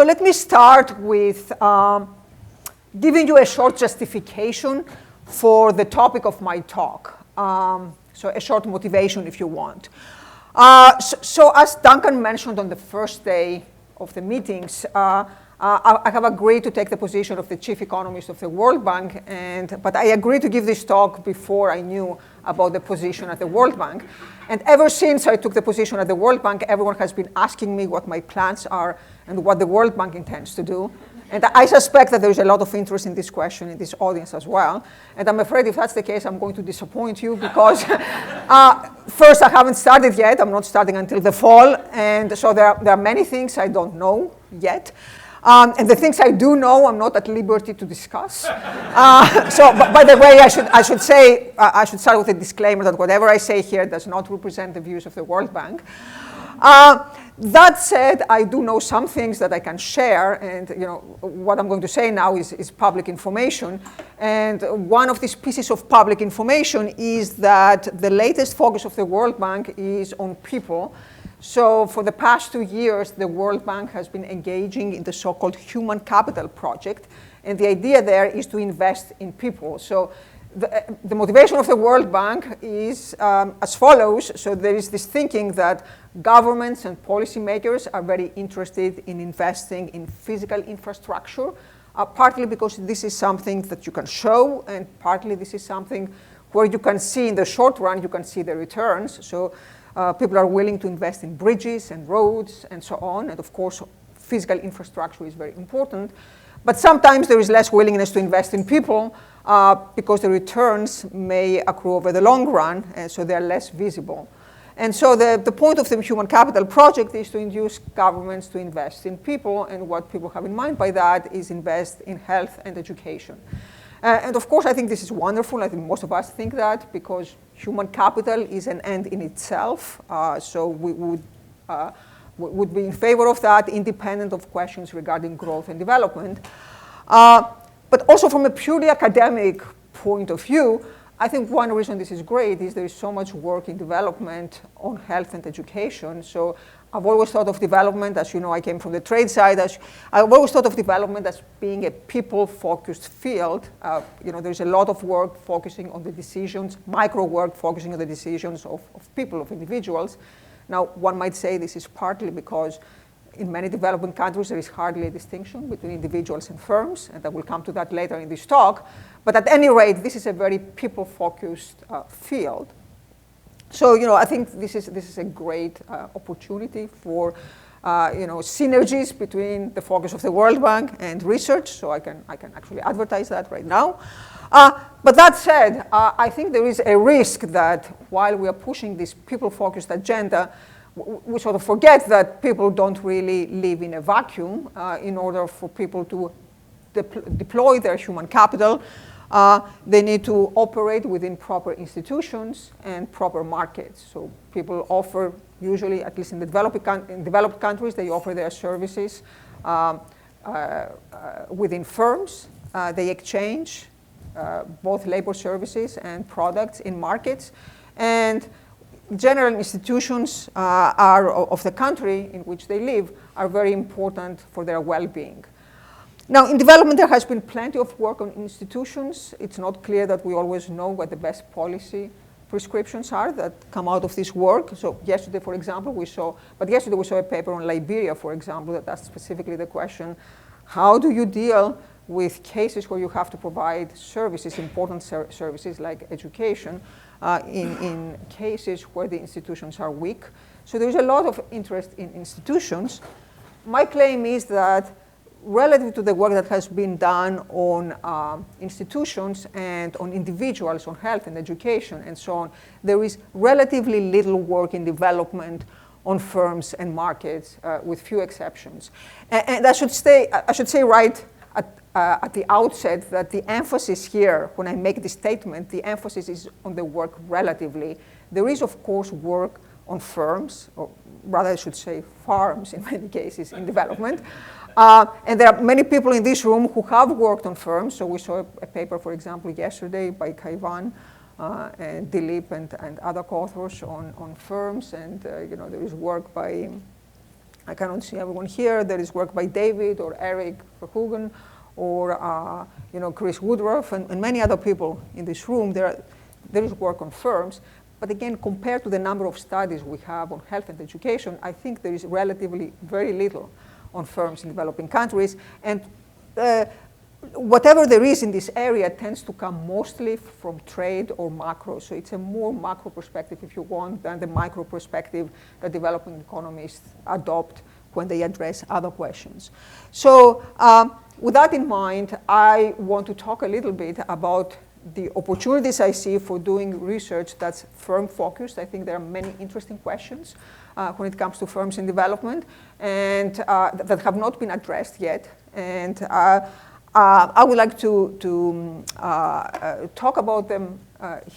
So let me start with giving you a short justification for the topic of my talk. So a short motivation if you want. So as Duncan mentioned on the first day of the meetings, I have agreed to take the position of the chief economist of the World Bank, but I agreed to give this talk before I knew about the position at the World Bank. And ever since I took the position at the World Bank, everyone has been asking me what my plans are and what the World Bank intends to do. And I suspect that there is a lot of interest in this question in this audience as well. And I'm afraid if that's the case, I'm going to disappoint you because first, I haven't started yet. I'm not starting until the fall. And so there are many things I don't know yet. And the things I do know, I'm not at liberty to discuss. By the way, I should start with a disclaimer that whatever I say here does not represent the views of the World Bank. That said, I do know some things that I can share, and what I'm going to say now is public information. And one of these pieces of public information is that the latest focus of the World Bank is on people. So for the past 2 years, the World Bank has been engaging in the so-called human capital project. And the idea there is to invest in people. So the motivation of the World Bank is as follows. So there is this thinking that governments and policymakers are very interested in investing in physical infrastructure, partly because this is something that you can show, and partly this is something where you can see in the short run, you can see the returns. So people are willing to invest in bridges and roads and so on. And of course, physical infrastructure is very important. But sometimes there is less willingness to invest in people because the returns may accrue over the long run, and so they're less visible. And so the point of the Human Capital Project is to induce governments to invest in people, and what people have in mind by that is invest in health and education. And of course, I think this is wonderful. I think most of us think that because human capital is an end in itself. So we would be in favor of that, independent of questions regarding growth and development. But also from a purely academic point of view, I think one reason this is great is there is so much work in development on health and education. So I've always thought of development, as you know, I came from the trade side. I've always thought of development as being a people-focused field. There's a lot of work focusing on the decisions, micro work focusing on the decisions of people, of individuals. Now, one might say this is partly because in many developing countries, there is hardly a distinction between individuals and firms, and I will come to that later in this talk. But at any rate, this is a very people-focused field. So, I think this is a great opportunity for, synergies between the focus of the World Bank and research. So I can actually advertise that right now. But that said, I think there is a risk that while we are pushing this people-focused agenda, we sort of forget that people don't really live in a vacuum. In order for people to deploy their human capital, they need to operate within proper institutions and proper markets. So people offer, usually, at least in developed countries, they offer their services within firms. They exchange both labor services and products in markets. And general institutions of the country in which they live are very important for their well-being. Now, in development, there has been plenty of work on institutions. It's not clear that we always know what the best policy prescriptions are that come out of this work. So yesterday, for example, we saw a paper on Liberia, for example, that asked specifically the question, how do you deal with cases where you have to provide services, important services like education, in cases where the institutions are weak? So there is a lot of interest in institutions. My claim is that relative to the work that has been done on institutions and on individuals, on health and education and so on, there is relatively little work in development on firms and markets, with few exceptions. And I should say right at the outset that the emphasis here, when I make this statement, the emphasis is on the work relatively. There is, of course, work on firms, or rather I should say farms in many cases in development. And there are many people in this room who have worked on firms. So we saw a paper, for example, yesterday by Kaivan and Dilip and other co-authors on firms. And there is work by I cannot see everyone here. There is work by David or Eric Verhoeven or Chris Woodruff and many other people in this room. There is work on firms. But again, compared to the number of studies we have on health and education, I think there is relatively very little on firms in developing countries. And whatever there is in this area tends to come mostly from trade or macro. So it's a more macro perspective, if you want, than the micro perspective that developing economists adopt when they address other questions. So with that in mind, I want to talk a little bit about the opportunities I see for doing research that's firm-focused. I think there are many interesting questions when it comes to firms in development and that have not been addressed yet. And I would like to talk about them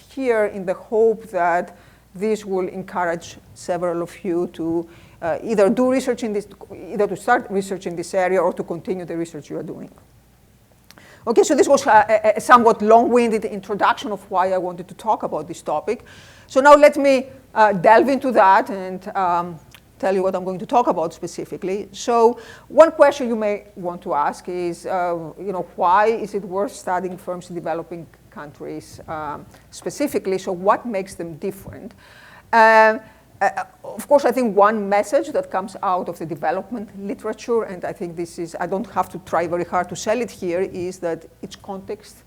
here in the hope that this will encourage several of you to either do research in this, either to start research in this area or to continue the research you are doing. Okay, so this was a somewhat long-winded introduction of why I wanted to talk about this topic. So now let me delve into that and tell you what I'm going to talk about specifically. So one question you may want to ask is, why is it worth studying firms in developing countries specifically? So what makes them different? Of course, I think one message that comes out of the development literature, and I think this is, I don't have to try very hard to sell it here, is that each context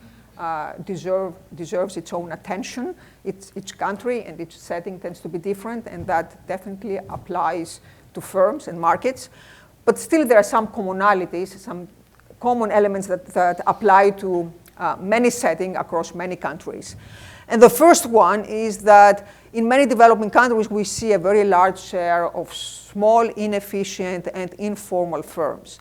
deserves its own attention. Each country and each setting tends to be different, and that definitely applies to firms and markets. But still, there are some commonalities, some common elements that apply to many settings across many countries. And the first one is that in many developing countries, we see a very large share of small, inefficient, and informal firms.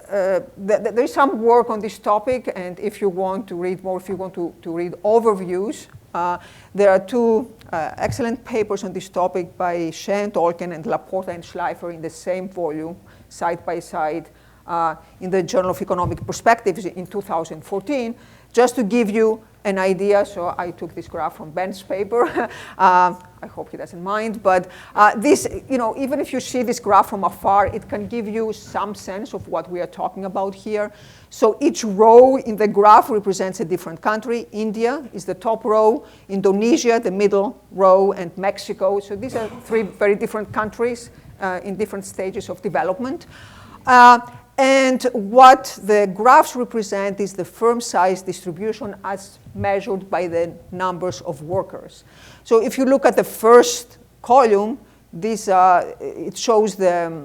There is some work on this topic, and if you want to read more, if you want to read overviews, there are two excellent papers on this topic by Shea, Tolkien, and Laporta and Schleifer in the same volume, side by side, in the Journal of Economic Perspectives in 2014. Just to give you an idea, so I took this graph from Ben's paper. I hope he doesn't mind, but this, even if you see this graph from afar, it can give you some sense of what we are talking about here. So each row in the graph represents a different country. India is the top row, Indonesia, the middle row, and Mexico. So these are three very different countries in different stages of development. And what the graphs represent is the firm size distribution as measured by the numbers of workers. So if you look at the first column, it shows the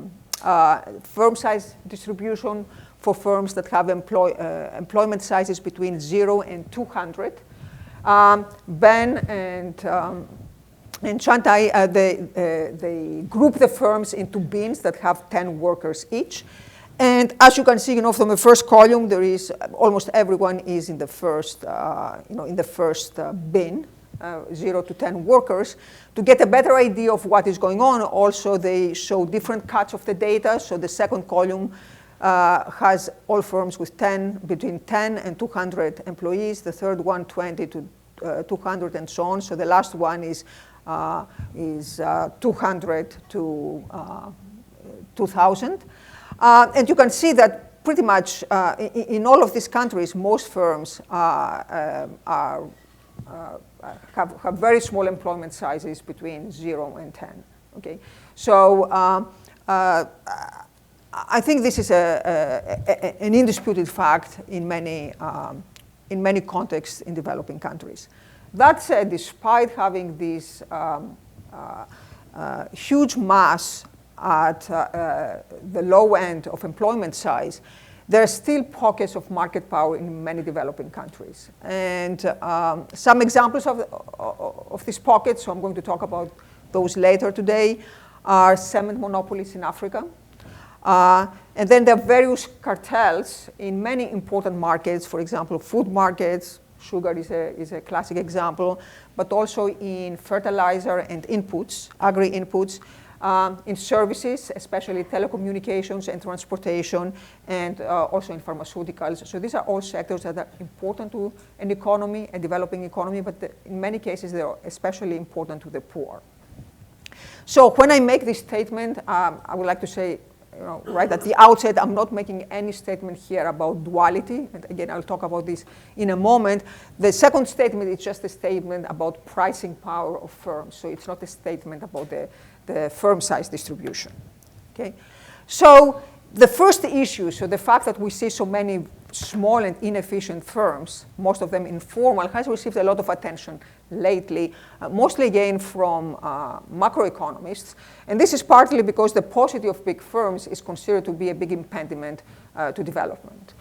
firm size distribution for firms that have employment sizes between 0 and 200. Ben and Chantai, they group the firms into bins that have 10 workers each. And as you can see, from the first column, there is almost everyone is in the first, bin, 0 to 10 workers. To get a better idea of what is going on, also they show different cuts of the data. So the second column has all firms with between 10 and 200 employees. The third one, 20 to 200, and so on. So the last one is 200 to 2,000. And you can see that pretty much in all of these countries, most firms have very small employment sizes between 0 and 10. Okay, so I think this is an indisputed fact in many contexts in developing countries. That said, despite having this huge mass at the low end of employment size, there are still pockets of market power in many developing countries. And some examples of these pockets, so I'm going to talk about those later today, are cement monopolies in Africa. And then there are various cartels in many important markets, for example, food markets. Sugar is a classic example, but also in fertilizer and inputs, agri-inputs, in services, especially telecommunications and transportation, and also in pharmaceuticals. So these are all sectors that are important to an economy, a developing economy, but in many cases they are especially important to the poor. So when I make this statement, I would like to say, right at the outset, I'm not making any statement here about duality. And again, I'll talk about this in a moment. The second statement is just a statement about pricing power of firms. So it's not a statement about the firm size distribution. Okay? So the first issue, so the fact that we see so many small and inefficient firms, most of them informal, has received a lot of attention lately, mostly again from macroeconomists. And this is partly because the paucity of big firms is considered to be a big impediment to development.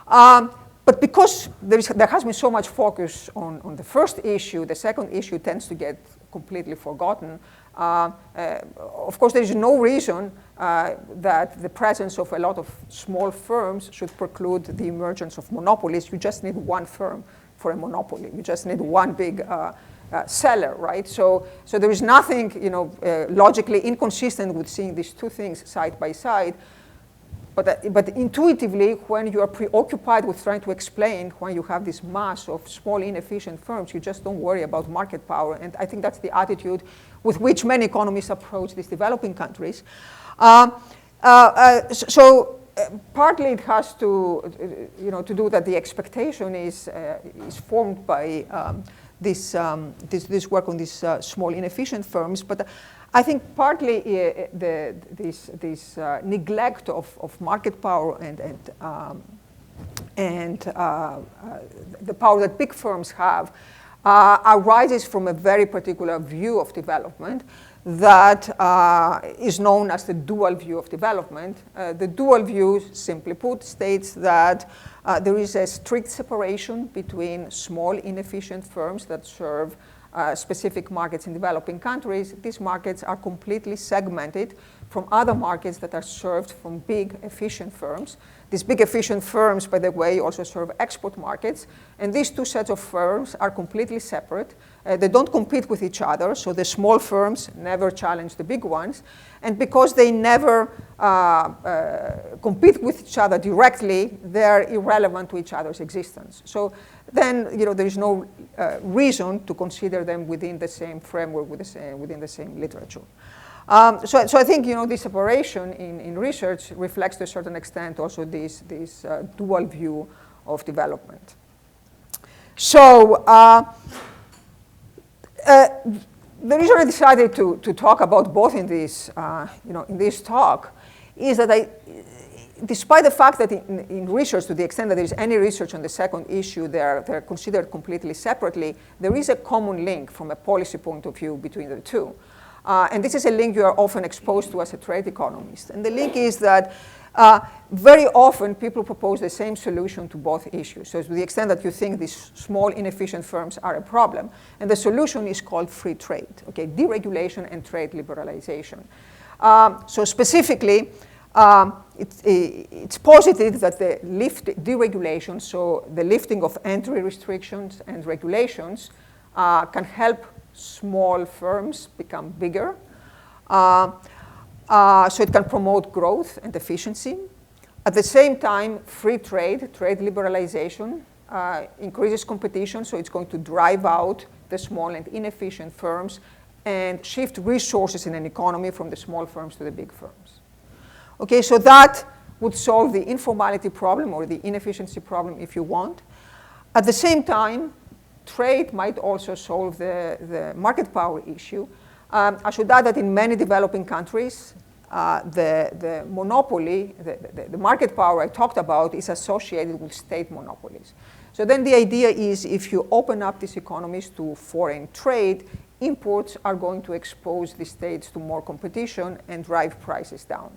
But because there has been so much focus on the first issue, the second issue tends to get completely forgotten. Of course, there is no reason that the presence of a lot of small firms should preclude the emergence of monopolies. You just need one firm for a monopoly. You just need one big seller, right? So there is nothing, logically inconsistent with seeing these two things side by side. But intuitively, when you are preoccupied with trying to explain why you have this mass of small, inefficient firms, you just don't worry about market power. And I think that's the attitude with which many economists approach these developing countries. Partly it has to, to do that the expectation is formed by this work on these small, inefficient firms. But I think partly this neglect of market power and the power that big firms have arises from a very particular view of development that is known as the dual view of development. The dual view, simply put, states that there is a strict separation between small, inefficient firms that serve specific markets in developing countries. These markets are completely segmented from other markets that are served from big, efficient firms. These big, efficient firms, by the way, also serve export markets. And these two sets of firms are completely separate. They don't compete with each other, so the small firms never challenge the big ones. And because they never compete with each other directly, they're irrelevant to each other's existence. So then, there is no reason to consider them within the same framework, within the same literature. So I think, this separation in research reflects to a certain extent also this dual view of development. So the reason I decided to talk about both in this, in this talk is that despite the fact that in research, to the extent that there is any research on the second issue, they're considered completely separately, there is a common link from a policy point of view between the two. And this is a link you are often exposed to as a trade economist. And the link is that very often people propose the same solution to both issues. So to the extent that you think these small, inefficient firms are a problem, and the solution is called free trade, okay, deregulation and trade liberalization. So specifically, it's posited that the deregulation, so the lifting of entry restrictions and regulations, can help small firms become bigger. So it can promote growth and efficiency. At the same time, free trade liberalization, increases competition, so it's going to drive out the small and inefficient firms and shift resources in an economy from the small firms to the big firms. Okay, so that would solve the informality problem or the inefficiency problem if you want. At the same time, trade might also solve the market power issue. I should add that in many developing countries, the monopoly, the market power I talked about is associated with state monopolies. So then the idea is if you open up these economies to foreign trade, imports are going to expose the states to more competition and drive prices down.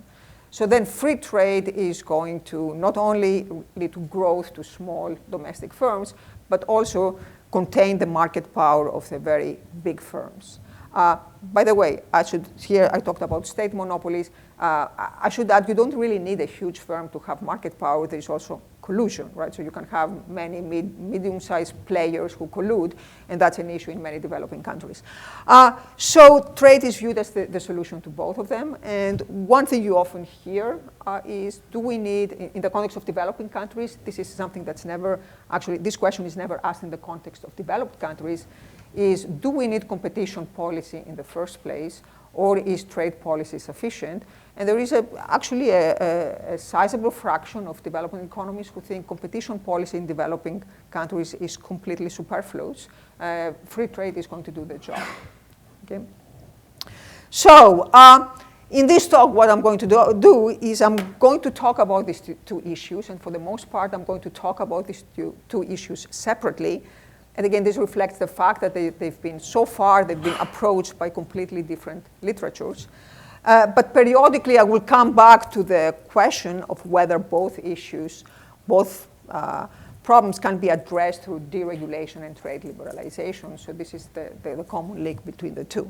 So then free trade is going to not only lead to growth to small domestic firms, but also contain the market power of the very big firms. By the way, here I talked about state monopolies. I should add you don't really need a huge firm to have market power. There is also collusion, right? So you can have many medium-sized players who collude, and that's an issue in many developing countries. So trade is viewed as the solution to both of them. And one thing you often hear is, do we need, in the context of developing countries, this is something that's never, actually, this question is never asked in the context of developed countries, is, do we need competition policy in the first place, or is trade policy sufficient? And there is actually a sizable fraction of developing economies who think competition policy in developing countries is completely superfluous. Free trade is going to do the job. Okay? So in this talk, what I'm going to do is I'm going to talk about these two issues. And for the most part, I'm going to talk about these two issues separately. And again, this reflects the fact that they've been approached by completely different literatures. But periodically, I will come back to the question of whether both problems can be addressed through deregulation and trade liberalization. So this is the common link between the two.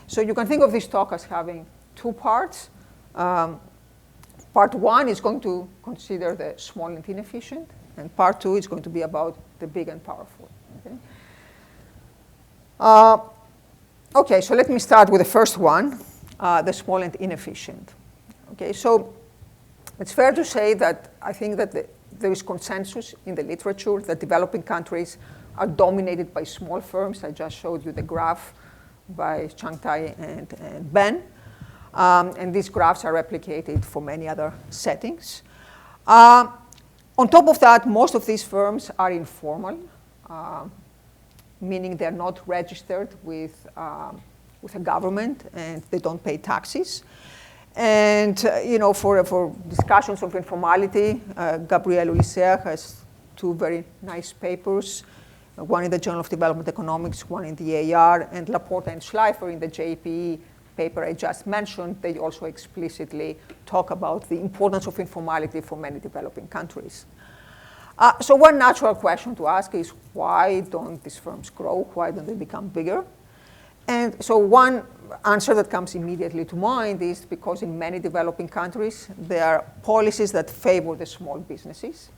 So you can think of this talk as having two parts. Part one is going to consider the small and inefficient, and part two is going to be about the big and powerful. Okay, okay, so let me start with the first one, the small and inefficient. Okay, so it's fair to say that I think that there is consensus in the literature that developing countries are dominated by small firms. I just showed you the graph by Changtai and Ben. And these graphs are replicated for many other settings. On top of that, most of these firms are informal, meaning they're not registered with a government and they don't pay taxes. And for discussions of informality, Gabriel Ulisser has two very nice papers, one in the Journal of Development Economics, one in the AR, and Laporta and Schleifer in the JPE paper I just mentioned. They also explicitly talk about the importance of informality for many developing countries. So one natural question to ask is, why don't these firms grow? Why don't they become bigger? And so one answer that comes immediately to mind is because in many developing countries, there are policies that favor the small businesses.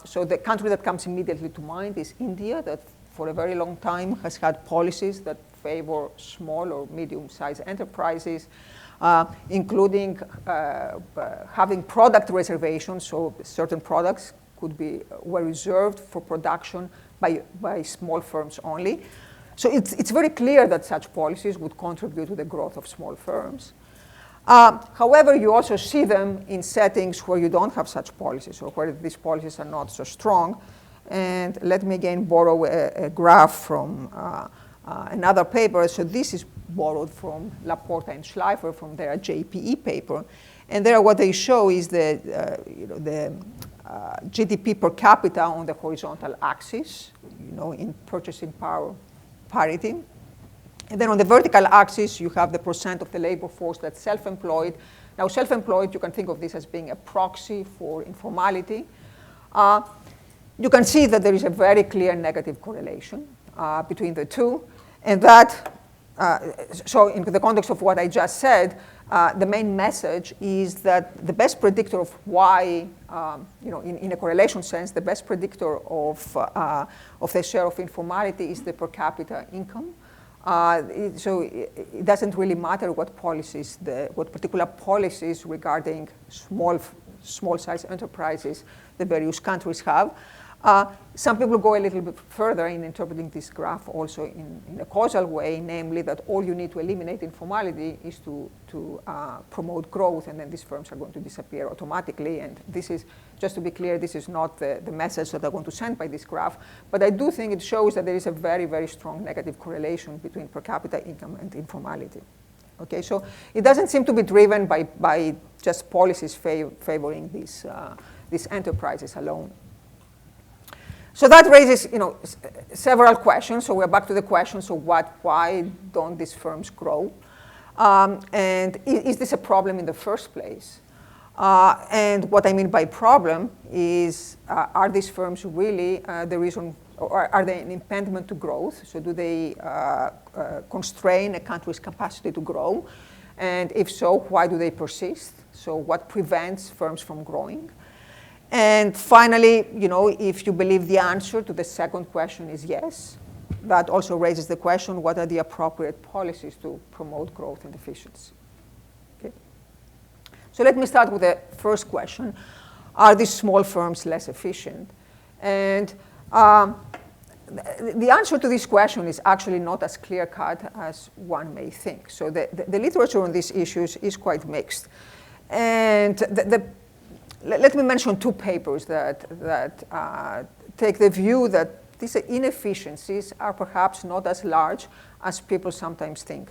So the country that comes immediately to mind is India, that for a very long time has had policies that favor small or medium-sized enterprises, including having product reservations, so certain products were reserved for production by small firms only. So it's very clear that such policies would contribute to the growth of small firms. However, you also see them in settings where you don't have such policies or where these policies are not so strong. And let me again borrow a graph from another paper. So this is borrowed from Laporta and Schleifer from their JPE paper. And there what they show is the GDP per capita on the horizontal axis, in purchasing power parity. And then on the vertical axis, you have the percent of the labor force that's self-employed. Now, self-employed, you can think of this as being a proxy for informality. You can see that there is a very clear negative correlation between the two. And that, so in the context of what I just said, the main message is that the best predictor of why, in a correlation sense, the best predictor of the share of informality is the per capita income. So it doesn't really matter what particular policies regarding small-sized enterprises the various countries have. Some people go a little bit further in interpreting this graph also in a causal way, namely that all you need to eliminate informality is to promote growth, and then these firms are going to disappear automatically. And this is, just to be clear, this is not the message that I want to send by this graph, but I do think it shows that there is a very, very strong negative correlation between per capita income and informality. Okay, so it doesn't seem to be driven by just policies favoring these enterprises alone. So that raises, several questions. So we're back to the question: so why don't these firms grow? And is this a problem in the first place? And what I mean by problem is, are these firms really the reason, or are they an impediment to growth? So do they constrain a country's capacity to grow? And if so, why do they persist? So what prevents firms from growing? And finally, if you believe the answer to the second question is yes, that also raises the question, what are the appropriate policies to promote growth and efficiency? Okay. So let me start with the first question. Are these small firms less efficient? And the answer to this question is actually not as clear-cut as one may think. So the literature on these issues is quite mixed. And let me mention two papers that take the view that these inefficiencies are perhaps not as large as people sometimes think.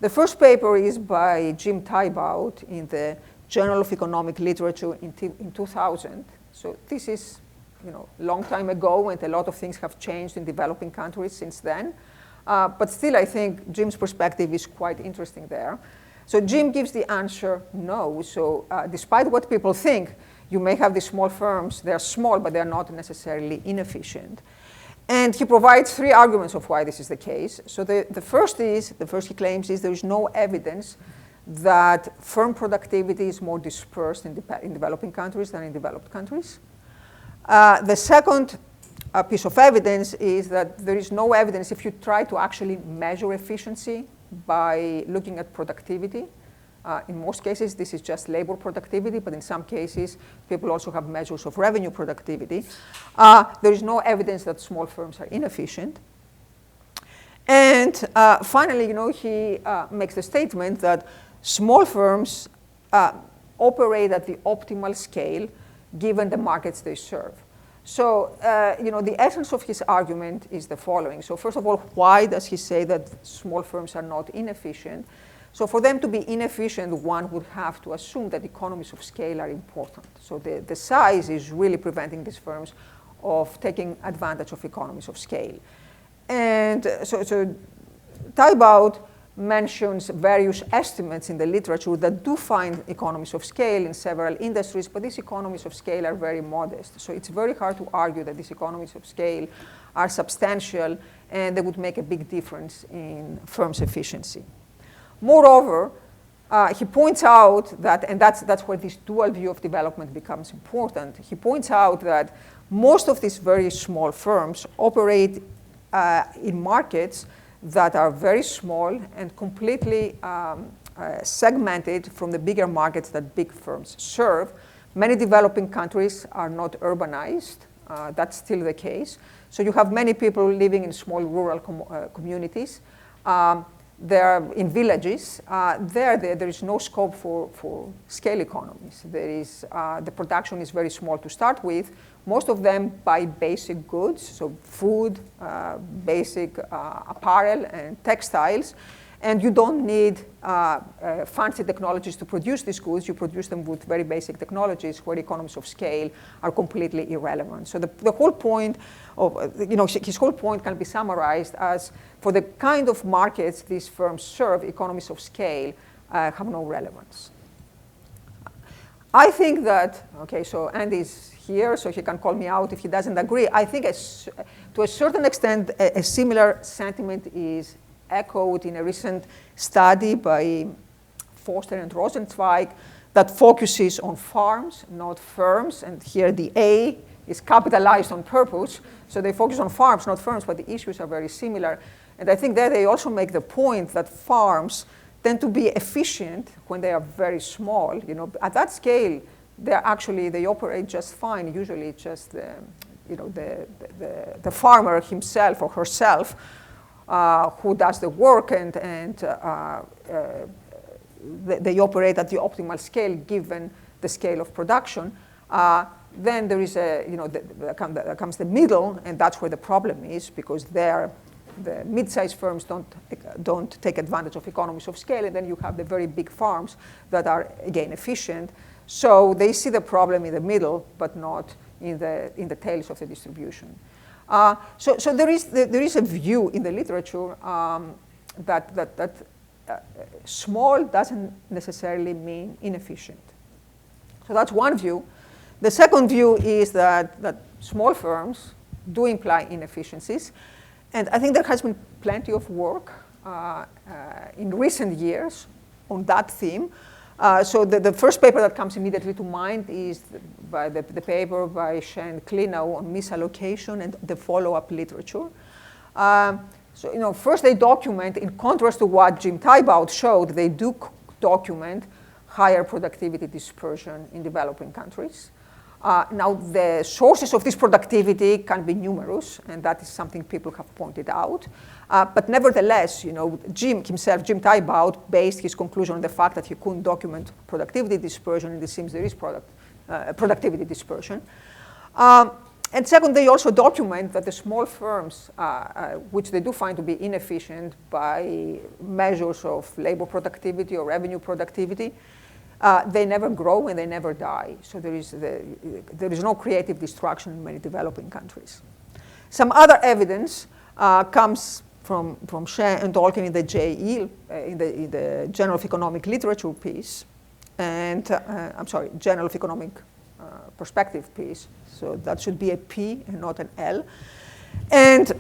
The first paper is by Jim Tybout in the Journal of Economic Literature in 2000. So this is a long time ago, and a lot of things have changed in developing countries since then. But still, I think Jim's perspective is quite interesting there. So Jim gives the answer no. So despite what people think, you may have these small firms. They're small, but they're not necessarily inefficient. And he provides three arguments of why this is the case. So the first he claims is there is no evidence that firm productivity is more dispersed in developing countries than in developed countries. The second piece of evidence is that there is no evidence if you try to actually measure efficiency by looking at productivity. In most cases, this is just labor productivity, but in some cases, people also have measures of revenue productivity. There is no evidence that small firms are inefficient. And finally, he makes the statement that small firms operate at the optimal scale given the markets they serve. So, the essence of his argument is the following. So first of all, why does he say that small firms are not inefficient? So for them to be inefficient, one would have to assume that economies of scale are important. So the size is really preventing these firms of taking advantage of economies of scale. And so Tybout mentions various estimates in the literature that do find economies of scale in several industries, but these economies of scale are very modest. So it's very hard to argue that these economies of scale are substantial and they would make a big difference in firms' efficiency. Moreover, he points out that, and that's where this dual view of development becomes important, he points out that most of these very small firms operate in markets that are very small and completely segmented from the bigger markets that big firms serve. Many developing countries are not urbanized. That's still the case. So you have many people living in small rural communities. They're in villages. There is no scope for scale economies. The production is very small to start with. Most of them buy basic goods, so food, basic apparel, and textiles. And you don't need fancy technologies to produce these goods. You produce them with very basic technologies where economies of scale are completely irrelevant. So the whole point of, his whole point can be summarized as for the kind of markets these firms serve, economies of scale have no relevance. I think that, so Andy's here, so he can call me out if he doesn't agree. I think to a certain extent, a similar sentiment is echoed in a recent study by Foster and Rosenzweig that focuses on farms, not firms. And here the A is capitalized on purpose. So they focus on farms, not firms, but the issues are very similar. And I think that they also make the point that farms tend to be efficient when they are very small. At that scale, they operate just fine. Usually, it's just the farmer himself or herself who does the work, and they operate at the optimal scale given the scale of production. Then there is there comes the middle, and that's where the problem is, because the mid-sized firms don't take advantage of economies of scale, and then you have the very big farms that are again efficient. So they see the problem in the middle, but not in the tails of the distribution. So there is a view in the literature that small doesn't necessarily mean inefficient. So that's one view. The second view is that small firms do imply inefficiencies. And I think there has been plenty of work in recent years on that theme. So the first paper that comes immediately to mind is the paper by Shen Klenow on misallocation and the follow-up literature. First they document, in contrast to what Jim Tybout showed, they do document higher productivity dispersion in developing countries. Now, the sources of this productivity can be numerous, and that is something people have pointed out. But nevertheless, Jim Tybalt based his conclusion on the fact that he couldn't document productivity dispersion, and it seems there is productivity dispersion. And second, they also document that the small firms, which they do find to be inefficient by measures of labor productivity or revenue productivity, they never grow and they never die. So there is no creative destruction in many developing countries. Some other evidence comes from Shea and Duncan in the Yale, in the Journal of Economic Literature piece, and Journal of Economic Perspective piece. So that should be a P and not an L. And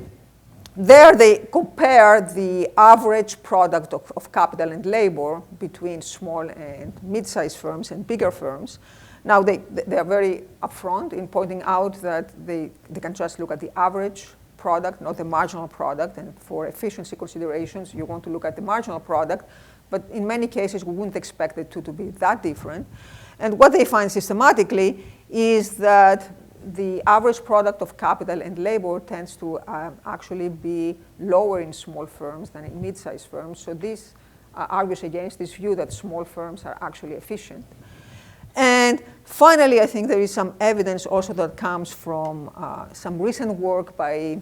there they compare the average product of capital and labor between small and mid-sized firms and bigger firms. Now they are very upfront in pointing out that they can just look at the average product, not the marginal product. And for efficiency considerations, you want to look at the marginal product. But in many cases, we wouldn't expect the two to be that different. And what they find systematically is that the average product of capital and labor tends to actually be lower in small firms than in mid-sized firms. So this argues against this view that small firms are actually efficient. And finally, I think there is some evidence also that comes from some recent work by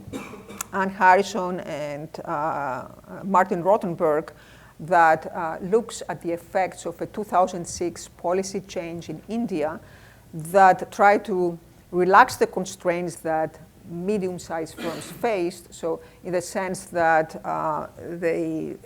Ann Harrison and Martin Rothenberg that looks at the effects of a 2006 policy change in India that tried to relax the constraints that medium-sized firms faced. So in the sense that they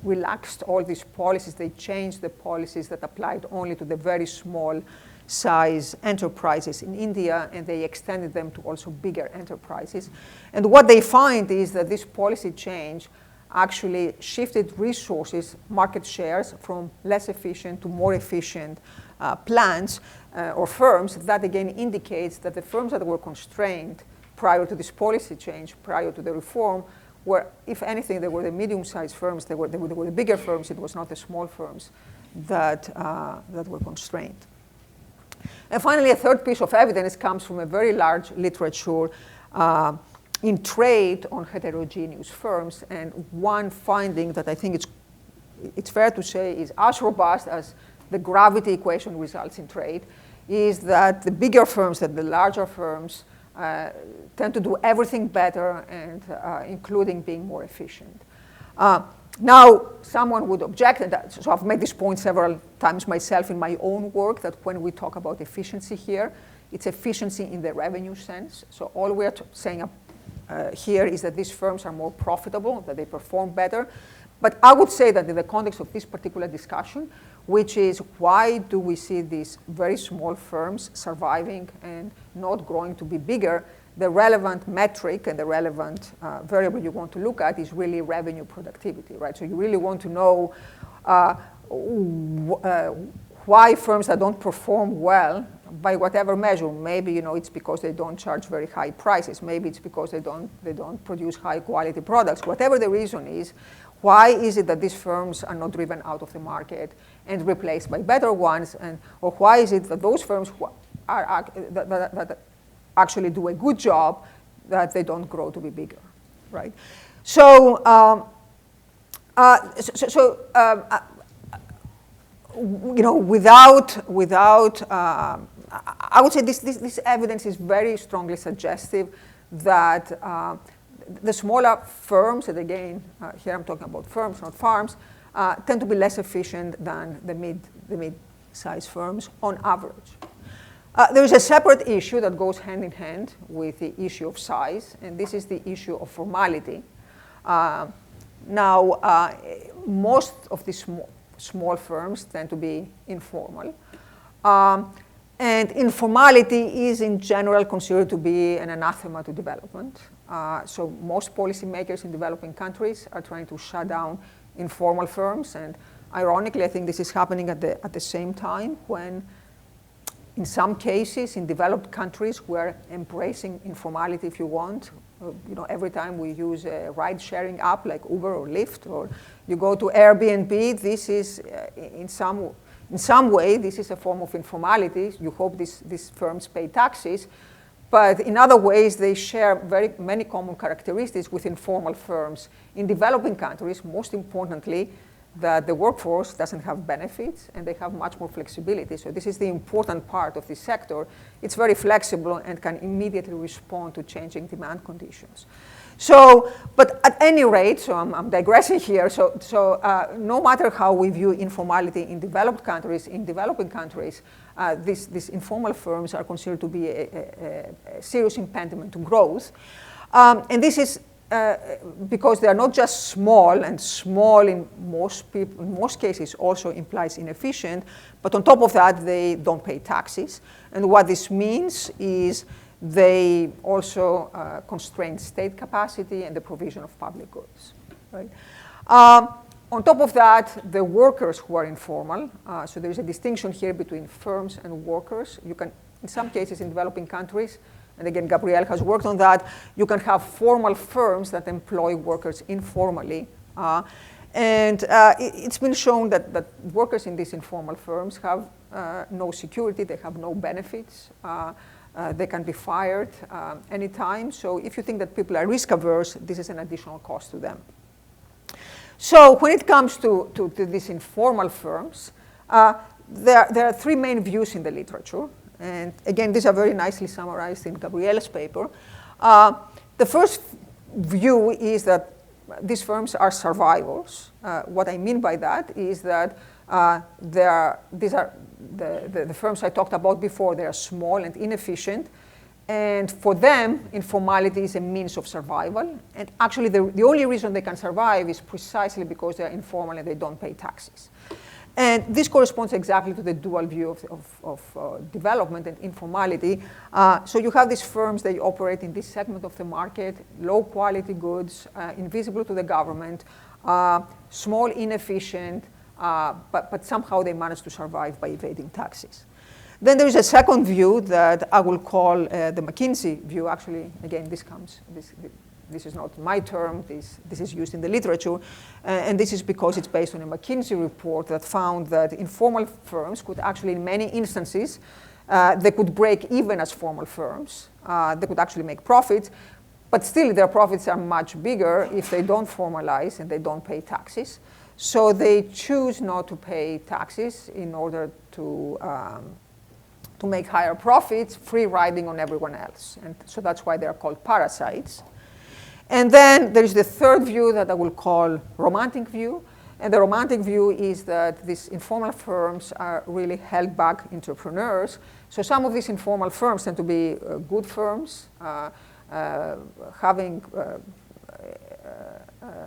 relaxed all these policies, they changed the policies that applied only to the very small size enterprises in India, and they extended them to also bigger enterprises. And what they find is that this policy change actually shifted resources, market shares, from less efficient to more efficient plants or firms. That again indicates that the firms that were constrained prior to this policy change, prior to the reform, were, if anything, they were the medium-sized firms, they were the bigger firms, it was not the small firms that were constrained. And finally, a third piece of evidence comes from a very large literature in trade on heterogeneous firms. And one finding that I think it's fair to say is as robust as the gravity equation results in trade is that the bigger firms, that the larger firms, tend to do everything better, and including being more efficient. Now, someone would object, and so I've made this point several times myself in my own work, that when we talk about efficiency here, it's efficiency in the revenue sense. So all we're saying here is that these firms are more profitable, that they perform better. But I would say that in the context of this particular discussion, which is why do we see these very small firms surviving and not growing to be bigger, the relevant metric and the relevant variable you want to look at is really revenue productivity, right? So you really want to know why firms that don't perform well, by whatever measure. Maybe it's because they don't charge very high prices. Maybe it's because they don't produce high quality products. Whatever the reason is, why is it that these firms are not driven out of the market and replaced by better ones? Or why is it that those firms who that actually do a good job, that they don't grow to be bigger, right? So, without I would say this evidence is very strongly suggestive that the smaller firms, and again, here I'm talking about firms, not farms, tend to be less efficient than the mid-sized firms on average. There is a separate issue that goes hand in hand with the issue of size, and this is the issue of formality. Now, most of these small firms tend to be informal. And informality is in general considered to be an anathema to development. So most policymakers in developing countries are trying to shut down informal firms. And ironically, I think this is happening at the same time when, in some cases, in developed countries, we're embracing informality, if you want. Every time we use a ride-sharing app like Uber or Lyft, or you go to Airbnb, this is in in some way, this is a form of informality. You hope these firms pay taxes. But in other ways, they share very many common characteristics with informal firms. In developing countries, most importantly, that the workforce doesn't have benefits and they have much more flexibility. So this is the important part of this sector. It's very flexible and can immediately respond to changing demand conditions. So, but at any rate, so I'm digressing here, so no matter how we view informality in developed countries, in developing countries, these informal firms are considered to be a serious impediment to growth. And this is because they are not just small, and small in most cases also implies inefficient, but on top of that, they don't pay taxes. And what this means is they also constrain state capacity and the provision of public goods. Right? On top of that, the workers who are informal, so there is a distinction here between firms and workers. You can, in some cases in developing countries, and again, Gabrielle has worked on that, you can have formal firms that employ workers informally. And it's been shown that workers in these informal firms have no security, they have no benefits. They can be fired anytime. So if you think that people are risk averse, this is an additional cost to them. So when it comes to these informal firms, there are three main views in the literature. And again, these are very nicely summarized in Gabrielle's paper. The first view is that these firms are survivors. What I mean by that is that these are the firms I talked about before. They are small and inefficient. And for them, informality is a means of survival. And actually, the only reason they can survive is precisely because they are informal and they don't pay taxes. And this corresponds exactly to the dual view of development and informality. So you have these firms, they operate in this segment of the market, low quality goods, invisible to the government, small, inefficient, but somehow they manage to survive by evading taxes. Then there is a second view that I will call the McKinsey view. Actually, again, this is not my term, this is used in the literature, and this is because it's based on a McKinsey report that found that informal firms could actually, in many instances, they could break even as formal firms. They could actually make profits, but still their profits are much bigger if they don't formalize and they don't pay taxes. So they choose not to pay taxes in order to make higher profits, free riding on everyone else. And so that's why they're called parasites. And then there is the third view that I will call romantic view. And the romantic view is that these informal firms are really held back entrepreneurs. So some of these informal firms tend to be good firms, having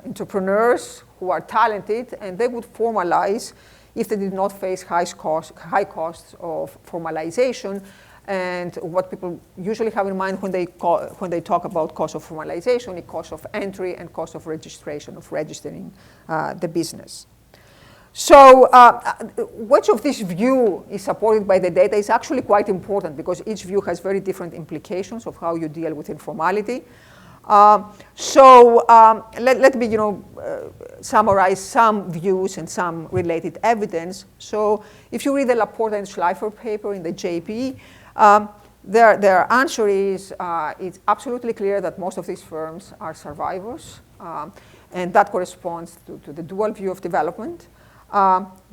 entrepreneurs who are talented, and they would formalize if they did not face high costs of formalization. And what people usually have in mind when they talk about cost of formalization is cost of entry and cost of registration, of registering the business. So which of this view is supported by the data is actually quite important because each view has very different implications of how you deal with informality. Let me summarize some views and some related evidence. So if you read the Laporte and Schleifer paper in the JP, their answer is it's absolutely clear that most of these firms are survivors, and that corresponds to the dual view of development.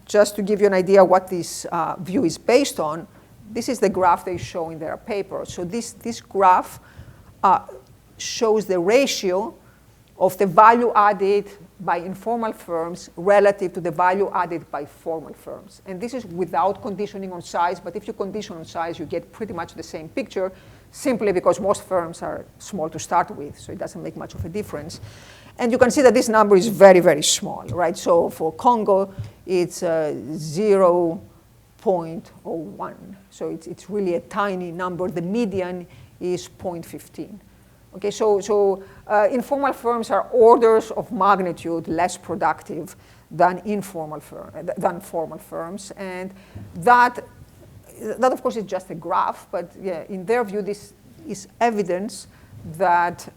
Just to give you an idea what this view is based on, this is the graph they show in their paper. So this graph shows the ratio of the value added by informal firms relative to the value added by formal firms. And this is without conditioning on size, but if you condition on size, you get pretty much the same picture, simply because most firms are small to start with, so it doesn't make much of a difference. And you can see that this number is very, very small, right? So for Congo, it's 0.01. So it's really a tiny number. The median is 0.15. Okay, so informal firms are orders of magnitude less productive than formal firms, and that of course is just a graph. But yeah, in their view, this is evidence that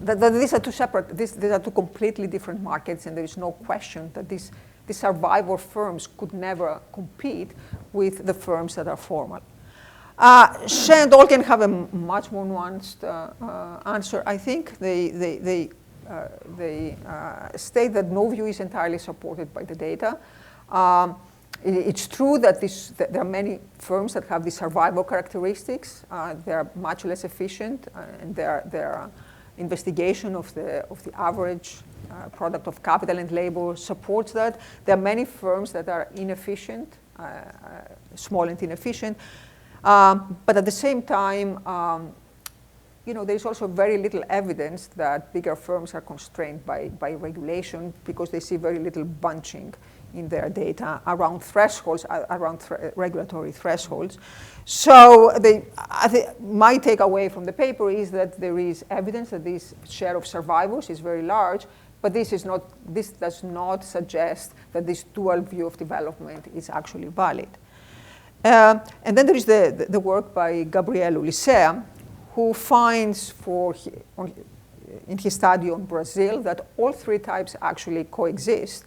that these are two separate. These are two completely different markets, and there is no question that these the survivor firms could never compete with the firms that are formal. She and Duncan have a much more nuanced answer, I think. They state that no view is entirely supported by the data. It's true that there are many firms that have the survival characteristics. They are much less efficient, and their investigation of the average product of capital and labor supports that. There are many firms that are inefficient, small and inefficient. But at the same time, there's also very little evidence that bigger firms are constrained by regulation, because they see very little bunching in their data around thresholds, around regulatory thresholds. So my takeaway from the paper is that there is evidence that this share of survivors is very large, but this does not suggest that this dual view of development is actually valid. And then there is the work by Gabriel Ulicea, who finds in his study on Brazil that all three types actually coexist.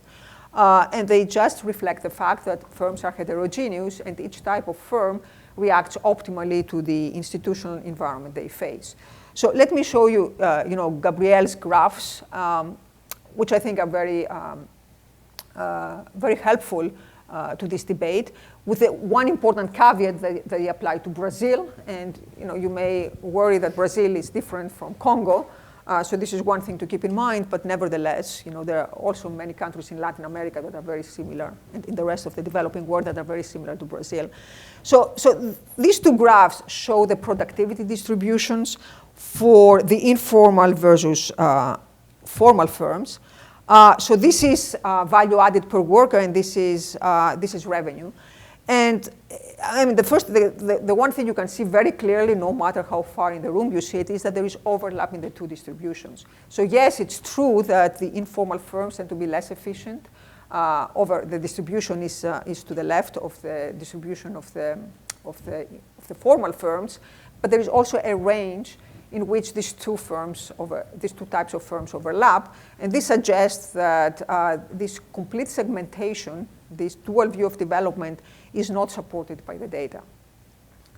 And they just reflect the fact that firms are heterogeneous, and each type of firm reacts optimally to the institutional environment they face. So let me show you, Gabriel's graphs, which I think are very, very helpful to this debate, with one important caveat that they apply to Brazil. And you may worry that Brazil is different from Congo. So this is one thing to keep in mind, but nevertheless, there are also many countries in Latin America that are very similar, and in the rest of the developing world that are very similar to Brazil. So these two graphs show the productivity distributions for the informal versus formal firms. So this is value added per worker, and this is revenue. And I mean, the one thing you can see very clearly, no matter how far in the room you see it, is that there is overlap in the two distributions. So yes, it's true that the informal firms tend to be less efficient. The distribution is to the left of the distribution of the formal firms, but there is also a range in which these two types of firms overlap. And this suggests that this complete segmentation, this dual view of development, is not supported by the data.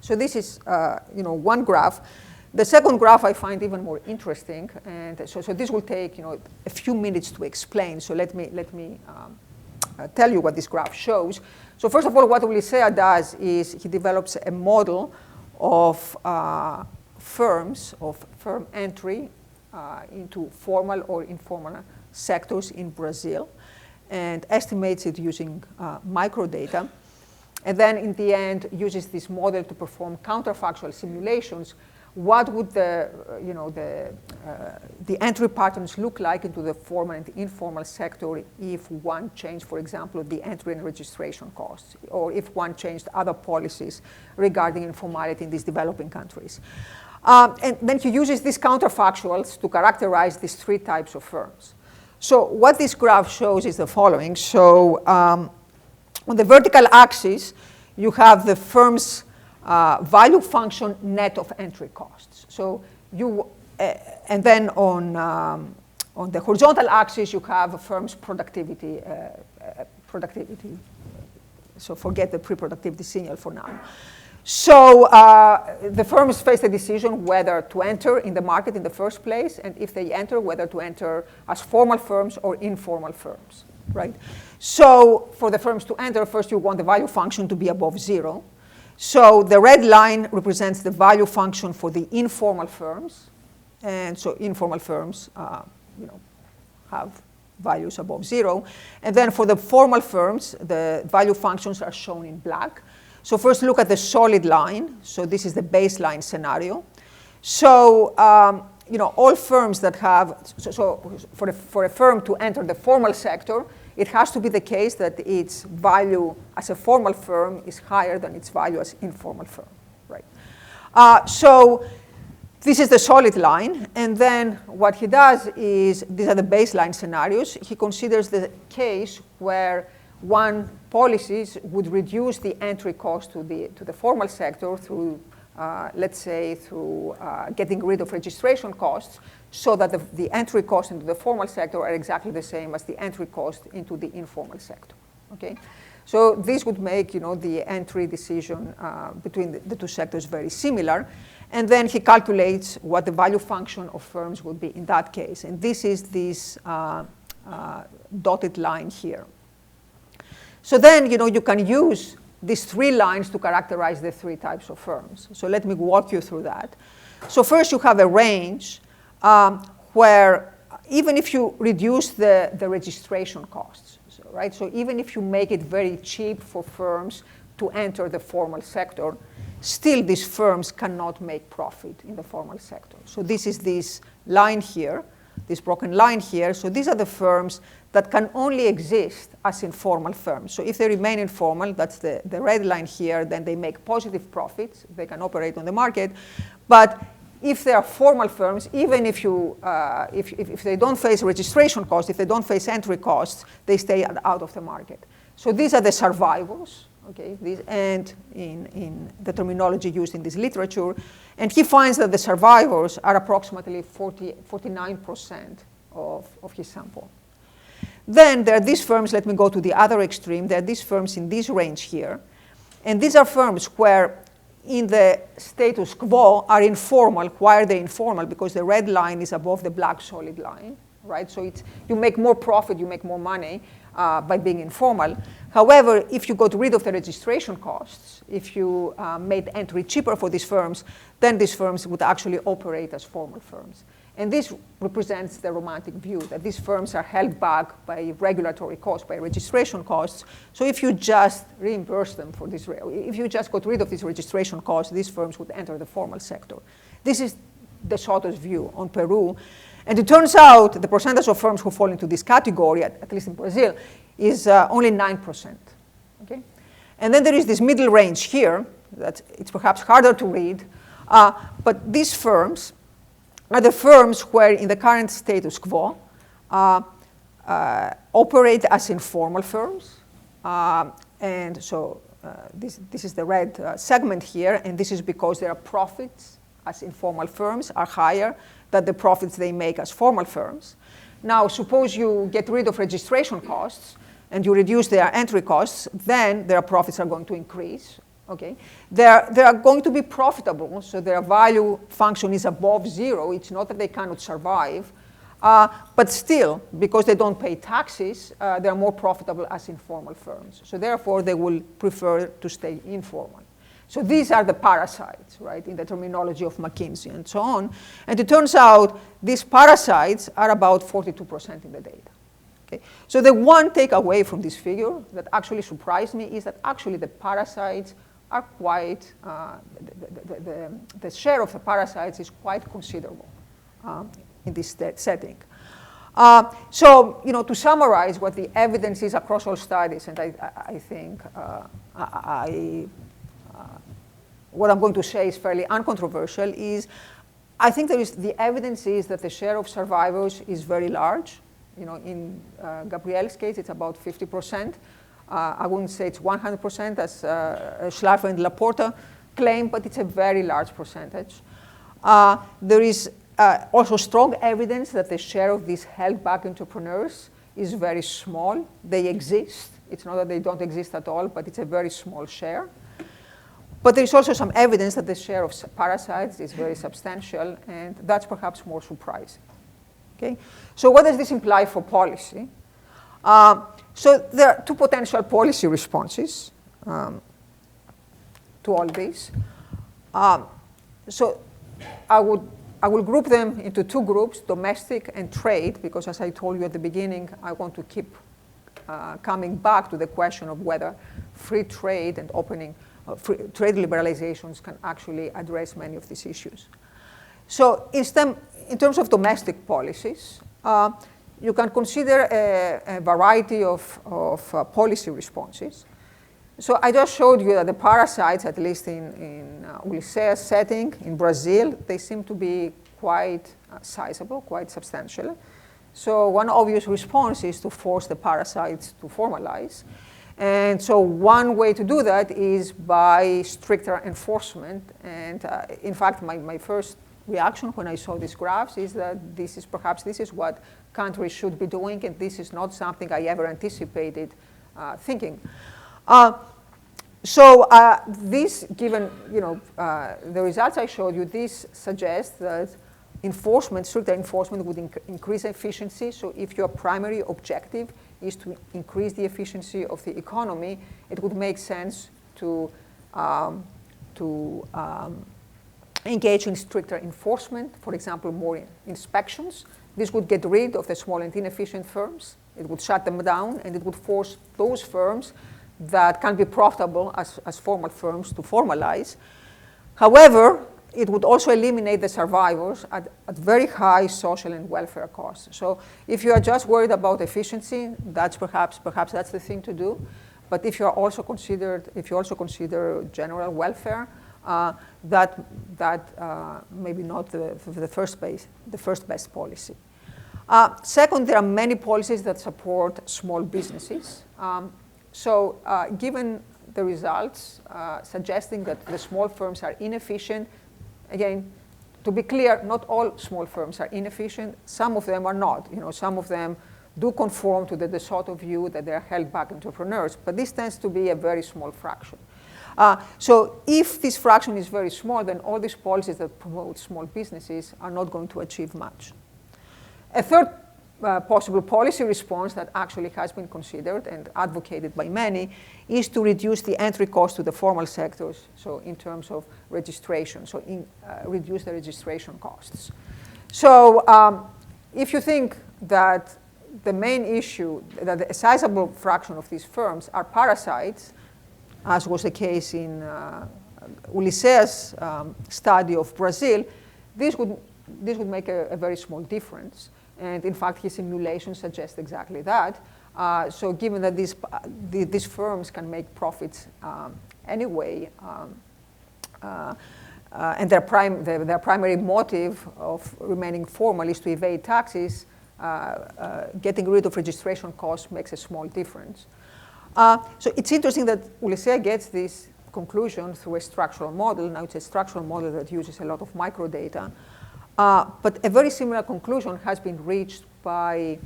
So this is one graph. The second graph I find even more interesting, and so this will take a few minutes to explain. So let me tell you what this graph shows. So first of all, what Ulicea does is he develops a model of firm entry into formal or informal sectors in Brazil, and estimates it using microdata. And then in the end uses this model to perform counterfactual simulations. What would the entry patterns look like into the formal and informal sector if one changed, for example, the entry and registration costs, or if one changed other policies regarding informality in these developing countries? And then he uses these counterfactuals to characterize these three types of firms. So what this graph shows is the following. So on the vertical axis, you have the firm's value function net of entry costs. So and then on the horizontal axis, you have a firm's productivity. So forget the pre-productivity signal for now. So the firms face the decision whether to enter in the market in the first place, and if they enter, whether to enter as formal firms or informal firms, right? So for the firms to enter, first you want the value function to be above 0. So the red line represents the value function for the informal firms, and so informal firms, have values above 0. And then for the formal firms, the value functions are shown in black. So first look at the solid line. So this is the baseline scenario. So all firms that have, for a firm to enter the formal sector, it has to be the case that its value as a formal firm is higher than its value as informal firm, right? So this is the solid line. And then what he does is, these are the baseline scenarios. He considers the case where one policies would reduce the entry cost to the formal sector through let's say through getting rid of registration costs, so that the entry costs into the formal sector are exactly the same as the entry cost into the informal sector. Okay? So this would make the entry decision between the two sectors very similar. And then he calculates what the value function of firms would be in that case. And this is this dotted line here. So then you can use these three lines to characterize the three types of firms. So let me walk you through that. So first you have a range where even if you reduce the registration costs, right? So even if you make it very cheap for firms to enter the formal sector, still these firms cannot make profit in the formal sector. So this is this line here, this broken line here. So these are the firms that can only exist as informal firms. So if they remain informal, that's the red line here, then they make positive profits. They can operate on the market. But if they are formal firms, even if they don't face registration costs, if they don't face entry costs, they stay out of the market. So these are the survivors, okay, and in the terminology used in this literature. And he finds that the survivors are approximately 49% of his sample. Then there are these firms, let me go to the other extreme, there are these firms in this range here. And these are firms where in the status quo are informal. Why are they informal? Because the red line is above the black solid line, right? So you make more profit, you make more money by being informal. However, if you got rid of the registration costs, if you made entry cheaper for these firms, then these firms would actually operate as formal firms. And this represents the romantic view that these firms are held back by regulatory costs, by registration costs. So if you just reimburse them for this, if you just got rid of these registration costs, these firms would enter the formal sector. This is the Soto's view on Peru. And it turns out the percentage of firms who fall into this category, at least in Brazil, is only 9%. Okay? And then there is this middle range here that it's perhaps harder to read. But these firms are the firms where in the current status quo operate as informal firms. And so this is the red segment here, and this is because their profits as informal firms are higher than the profits they make as formal firms. Now, suppose you get rid of registration costs and you reduce their entry costs, then their profits are going to increase. Okay, they are going to be profitable, so their value function is above zero. It's not that they cannot survive, but still, because they don't pay taxes, they are more profitable as informal firms. So therefore, they will prefer to stay informal. So these are the parasites, right, in the terminology of McKinsey and so on. And it turns out these parasites are about 42% in the data. Okay. So the one takeaway from this figure that actually surprised me is that actually the parasites are quite, the share of the parasites is quite considerable in this setting. So, to summarize what the evidence is across all studies, and I think what I'm going to say is fairly uncontroversial, is I think the evidence is that the share of survivors is very large. In Gabrielle's case, it's about 50%. I wouldn't say it's 100% as Schleifer and Laporta claim, but it's a very large percentage. There is also strong evidence that the share of these held back entrepreneurs is very small. They exist. It's not that they don't exist at all, but it's a very small share. But there is also some evidence that the share of parasites is very substantial, and that's perhaps more surprising. Okay? So what does this imply for policy? So there are two potential policy responses to all this. So I will group them into two groups, domestic and trade, because as I told you at the beginning, I want to keep coming back to the question of whether free trade and trade liberalizations can actually address many of these issues. So in terms of domestic policies, you can consider a variety of policy responses. So I just showed you that the parasites, at least in Ulisea's setting, in Brazil, they seem to be quite sizable, quite substantial. So one obvious response is to force the parasites to formalize. And so one way to do that is by stricter enforcement. And in fact, my first reaction when I saw these graphs is that this is what countries should be doing, and this is not something I ever anticipated thinking. This, given the results I showed you, this suggests that stricter enforcement would increase efficiency. So if your primary objective is to increase the efficiency of the economy, it would make sense to engage in stricter enforcement, for example, more inspections. This would get rid of the small and inefficient firms. It would shut them down, and it would force those firms that can be profitable as formal firms to formalize. However, it would also eliminate the survivors at very high social and welfare costs. So if you are just worried about efficiency, that's perhaps that's the thing to do. But if you also consider general welfare, maybe not the first best policy. Second, there are many policies that support small businesses. Given the results suggesting that the small firms are inefficient, again, to be clear, not all small firms are inefficient. Some of them are not. Some of them do conform to the De Soto view that they're held back entrepreneurs, but this tends to be a very small fraction. So if this fraction is very small, then all these policies that promote small businesses are not going to achieve much. A third possible policy response that actually has been considered and advocated by many is to reduce the entry cost to the formal sectors, so in terms of registration, reduce the registration costs. So if you think that the main issue, that a sizable fraction of these firms are parasites, as was the case in Ulissea's study of Brazil, this would make a very small difference. And in fact, his simulations suggest exactly that. So given that these firms can make profits anyway, and their primary motive of remaining formal is to evade taxes, getting rid of registration costs makes a small difference. So it's interesting that Ulissea gets this conclusion through a structural model. Now it's a structural model that uses a lot of microdata. But a very similar conclusion has been reached by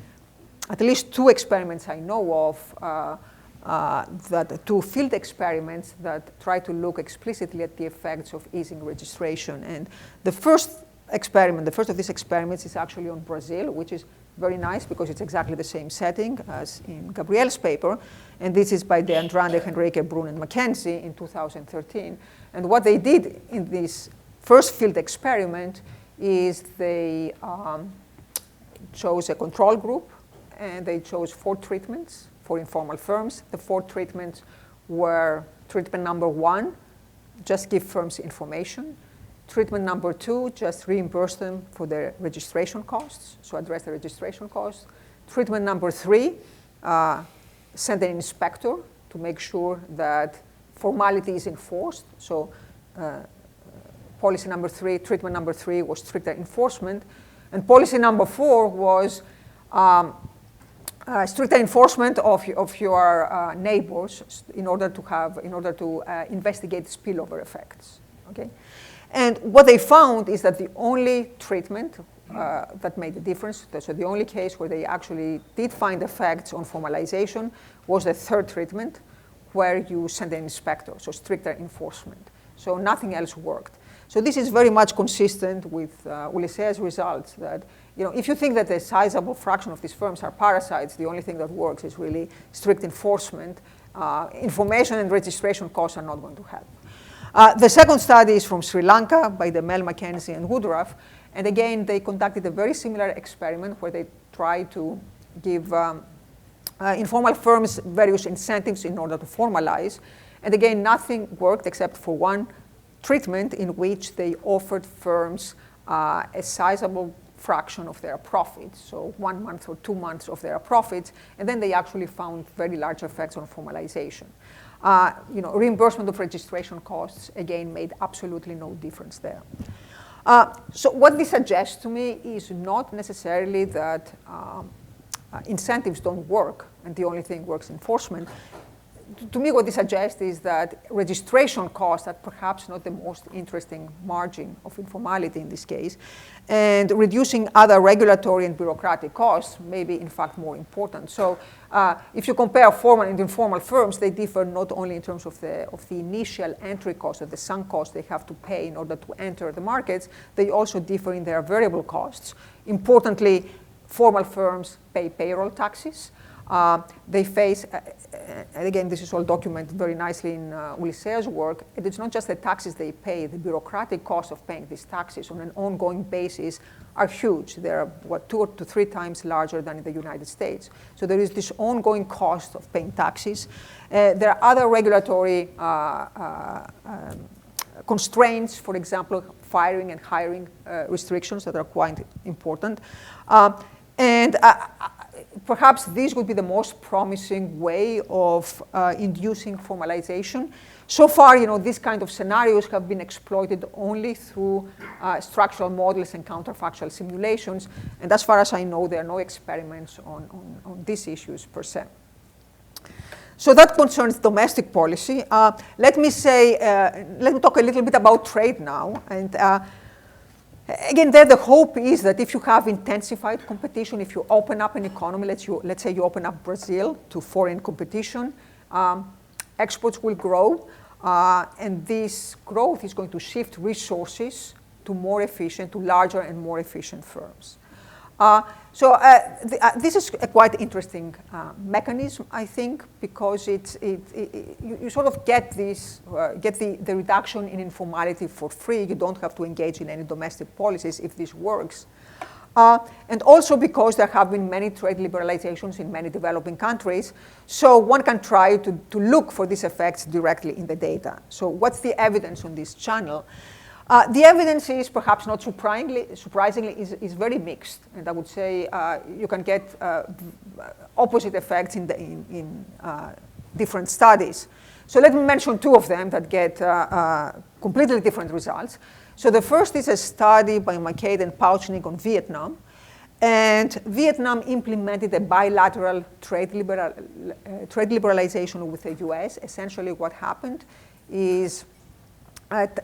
at least two experiments I know of, two field experiments that try to look explicitly at the effects of easing registration. And the first of these experiments is actually on Brazil, which is very nice because it's exactly the same setting as in Gabriel's paper. And this is by De Andrade, Henrique, Brun, and Mackenzie in 2013. And what they did in this first field experiment is they chose a control group, and they chose 4 treatments for informal firms. The 4 treatments were treatment number 1, just give firms information. Treatment number 2, just reimburse them for their registration costs, so address the registration costs. Treatment number 3, send an inspector to make sure that formality is enforced. So treatment number 3 was stricter enforcement. And policy number 4 was stricter enforcement of your neighbors in order to investigate spillover effects. Okay? And what they found is that the only treatment that made a difference, so the only case where they actually did find effects on formalization was the 3rd treatment, where you send an inspector, so stricter enforcement. So nothing else worked. So this is very much consistent with Ulissea's results that, if you think that a sizable fraction of these firms are parasites, the only thing that works is really strict enforcement. Information and registration costs are not going to help. The second study is from Sri Lanka by Demel, Mackenzie, and Woodruff. And again, they conducted a very similar experiment where they tried to give informal firms various incentives in order to formalize. And again, nothing worked except for one treatment in which they offered firms a sizable fraction of their profits, so 1 month or 2 months of their profits, and then they actually found very large effects on formalization. Reimbursement of registration costs, again, made absolutely no difference there. So what this suggests to me is not necessarily that incentives don't work and the only thing works enforcement. to me, what this suggests is that registration costs are perhaps not the most interesting margin of informality in this case, and reducing other regulatory and bureaucratic costs may be, in fact, more important. So if you compare formal and informal firms, they differ not only in terms of the initial entry cost, or the sunk cost they have to pay in order to enter the markets, they also differ in their variable costs. Importantly, formal firms pay payroll taxes. They face, and again, this is all documented very nicely in Ulysea's work, and it's not just the taxes they pay, the bureaucratic cost of paying these taxes on an ongoing basis are huge. They're, 2 to 3 times larger than in the United States. So there is this ongoing cost of paying taxes. There are other regulatory constraints, for example, firing and hiring restrictions that are quite important. Perhaps this would be the most promising way of inducing formalization. So far, these kind of scenarios have been exploited only through structural models and counterfactual simulations. And as far as I know, there are no experiments on these issues per se. So that concerns domestic policy. Let me talk a little bit about trade now. And again, there the hope is that if you have intensified competition, if you open up an economy, let's say you open up Brazil to foreign competition, exports will grow, and this growth is going to shift resources to larger and more efficient firms. This is a quite interesting mechanism, I think, because you sort of get the reduction in informality for free. You don't have to engage in any domestic policies if this works. And also because there have been many trade liberalizations in many developing countries, so one can try to look for these effects directly in the data. So what's the evidence on this channel? The evidence is, perhaps not surprisingly, is very mixed. And I would say you can get opposite effects in different studies. So let me mention 2 of them that get completely different results. So the first is a study by McCade and Pauchnik on Vietnam. And Vietnam implemented a bilateral trade liberalization with the US. Essentially what happened is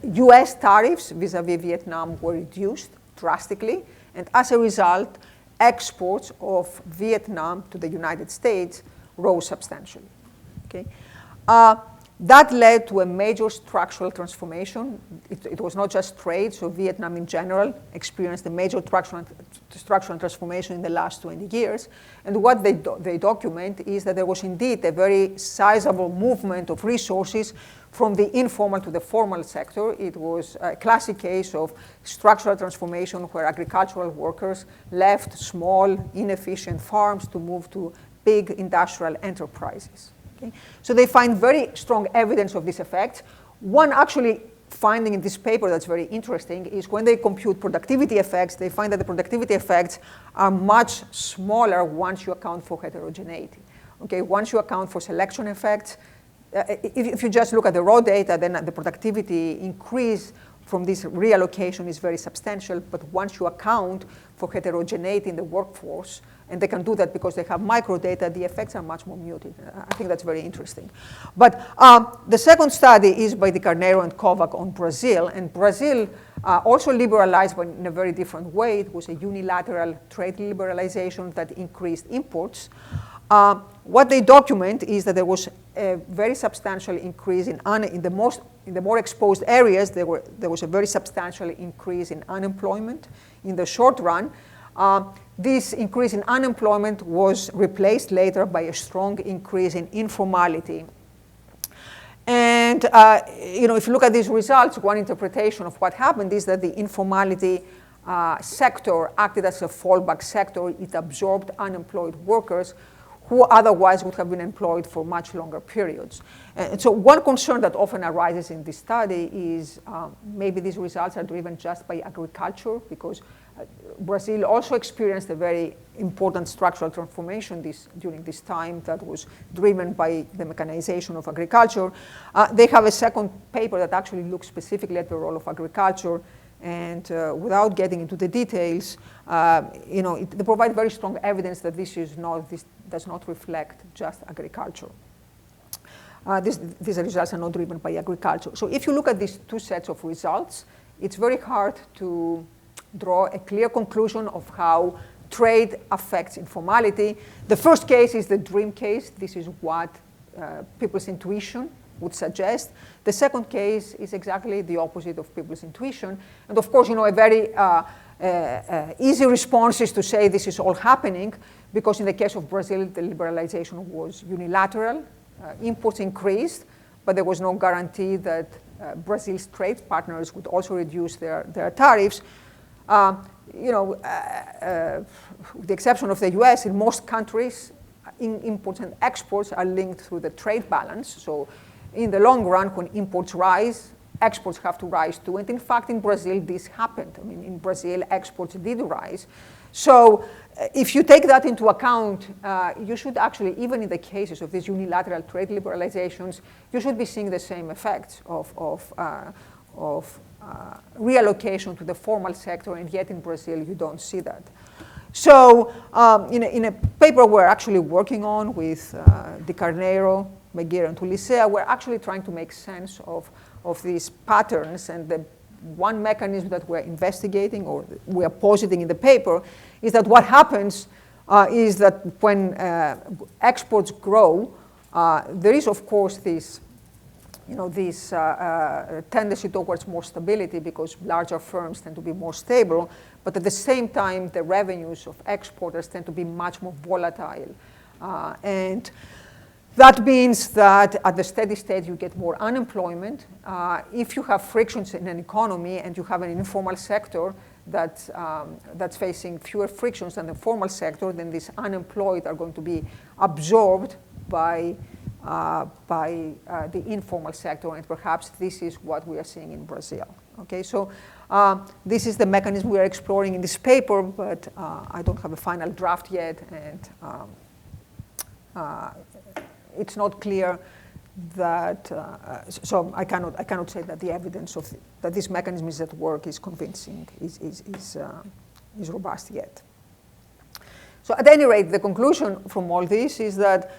US tariffs vis-a-vis Vietnam were reduced drastically, and as a result, exports of Vietnam to the United States rose substantially. Okay? That led to a major structural transformation. It was not just trade, so Vietnam in general experienced a major structural transformation in the last 20 years. And what they document is that there was indeed a very sizable movement of resources from the informal to the formal sector. It was a classic case of structural transformation where agricultural workers left small, inefficient farms to move to big industrial enterprises. Okay? So they find very strong evidence of this effect. One actually finding in this paper that's very interesting is when they compute productivity effects, they find that the productivity effects are much smaller once you account for heterogeneity. Okay? Once you account for selection effects, if you just look at the raw data, then the productivity increase from this reallocation is very substantial. But once you account for heterogeneity in the workforce, and they can do that because they have microdata, the effects are much more muted. I think that's very interesting. But the second study is by Di Carneiro and Kovac on Brazil. And Brazil also liberalized, but in a very different way. It was a unilateral trade liberalization that increased imports. What they document is that there was a very substantial increase in the more exposed areas. There was a very substantial increase in unemployment in the short run. This increase in unemployment was replaced later by a strong increase in informality. And if you look at these results, one interpretation of what happened is that the informality sector acted as a fallback sector. It absorbed unemployed workers who otherwise would have been employed for much longer periods. And so one concern that often arises in this study is maybe these results are driven just by agriculture, because Brazil also experienced a very important structural transformation during this time that was driven by the mechanization of agriculture. They have a second paper that actually looks specifically at the role of agriculture, and without getting into the details, they provide very strong evidence that this does not reflect just agriculture. These results are not driven by agriculture. So if you look at these two sets of results, it's very hard to draw a clear conclusion of how trade affects informality. The first case is the dream case. This is what people's intuition would suggest. The second case is exactly the opposite of people's intuition. And of course, a very easy response is to say this is all happening because in the case of Brazil, the liberalization was unilateral. Imports increased, but there was no guarantee that Brazil's trade partners would also reduce their tariffs. With the exception of the US, in most countries, imports and exports are linked through the trade balance. So in the long run, when imports rise, exports have to rise too. And in fact, in Brazil, this happened. I mean, in Brazil, exports did rise. So if you take that into account, you should actually, even in the cases of these unilateral trade liberalizations, you should be seeing the same effects of reallocation to the formal sector, and yet in Brazil, you don't see that. So in a paper we're actually working on with Di Carneiro, Meghir, and Tulisea, we're actually trying to make sense of these patterns, and the one mechanism that we're investigating or we're positing in the paper is that what happens is that when exports grow, there is, of course, this tendency towards more stability because larger firms tend to be more stable, but at the same time, the revenues of exporters tend to be much more volatile. And that means that at the steady state, you get more unemployment. If you have frictions in an economy and you have an informal sector that's facing fewer frictions than the formal sector, then these unemployed are going to be absorbed by the informal sector, and perhaps this is what we are seeing in Brazil. Okay, so this is the mechanism we are exploring in this paper, but I don't have a final draft yet, and it's not clear that, so I cannot say that the evidence that this mechanism is at work is convincing, is robust yet. So at any rate, the conclusion from all this is that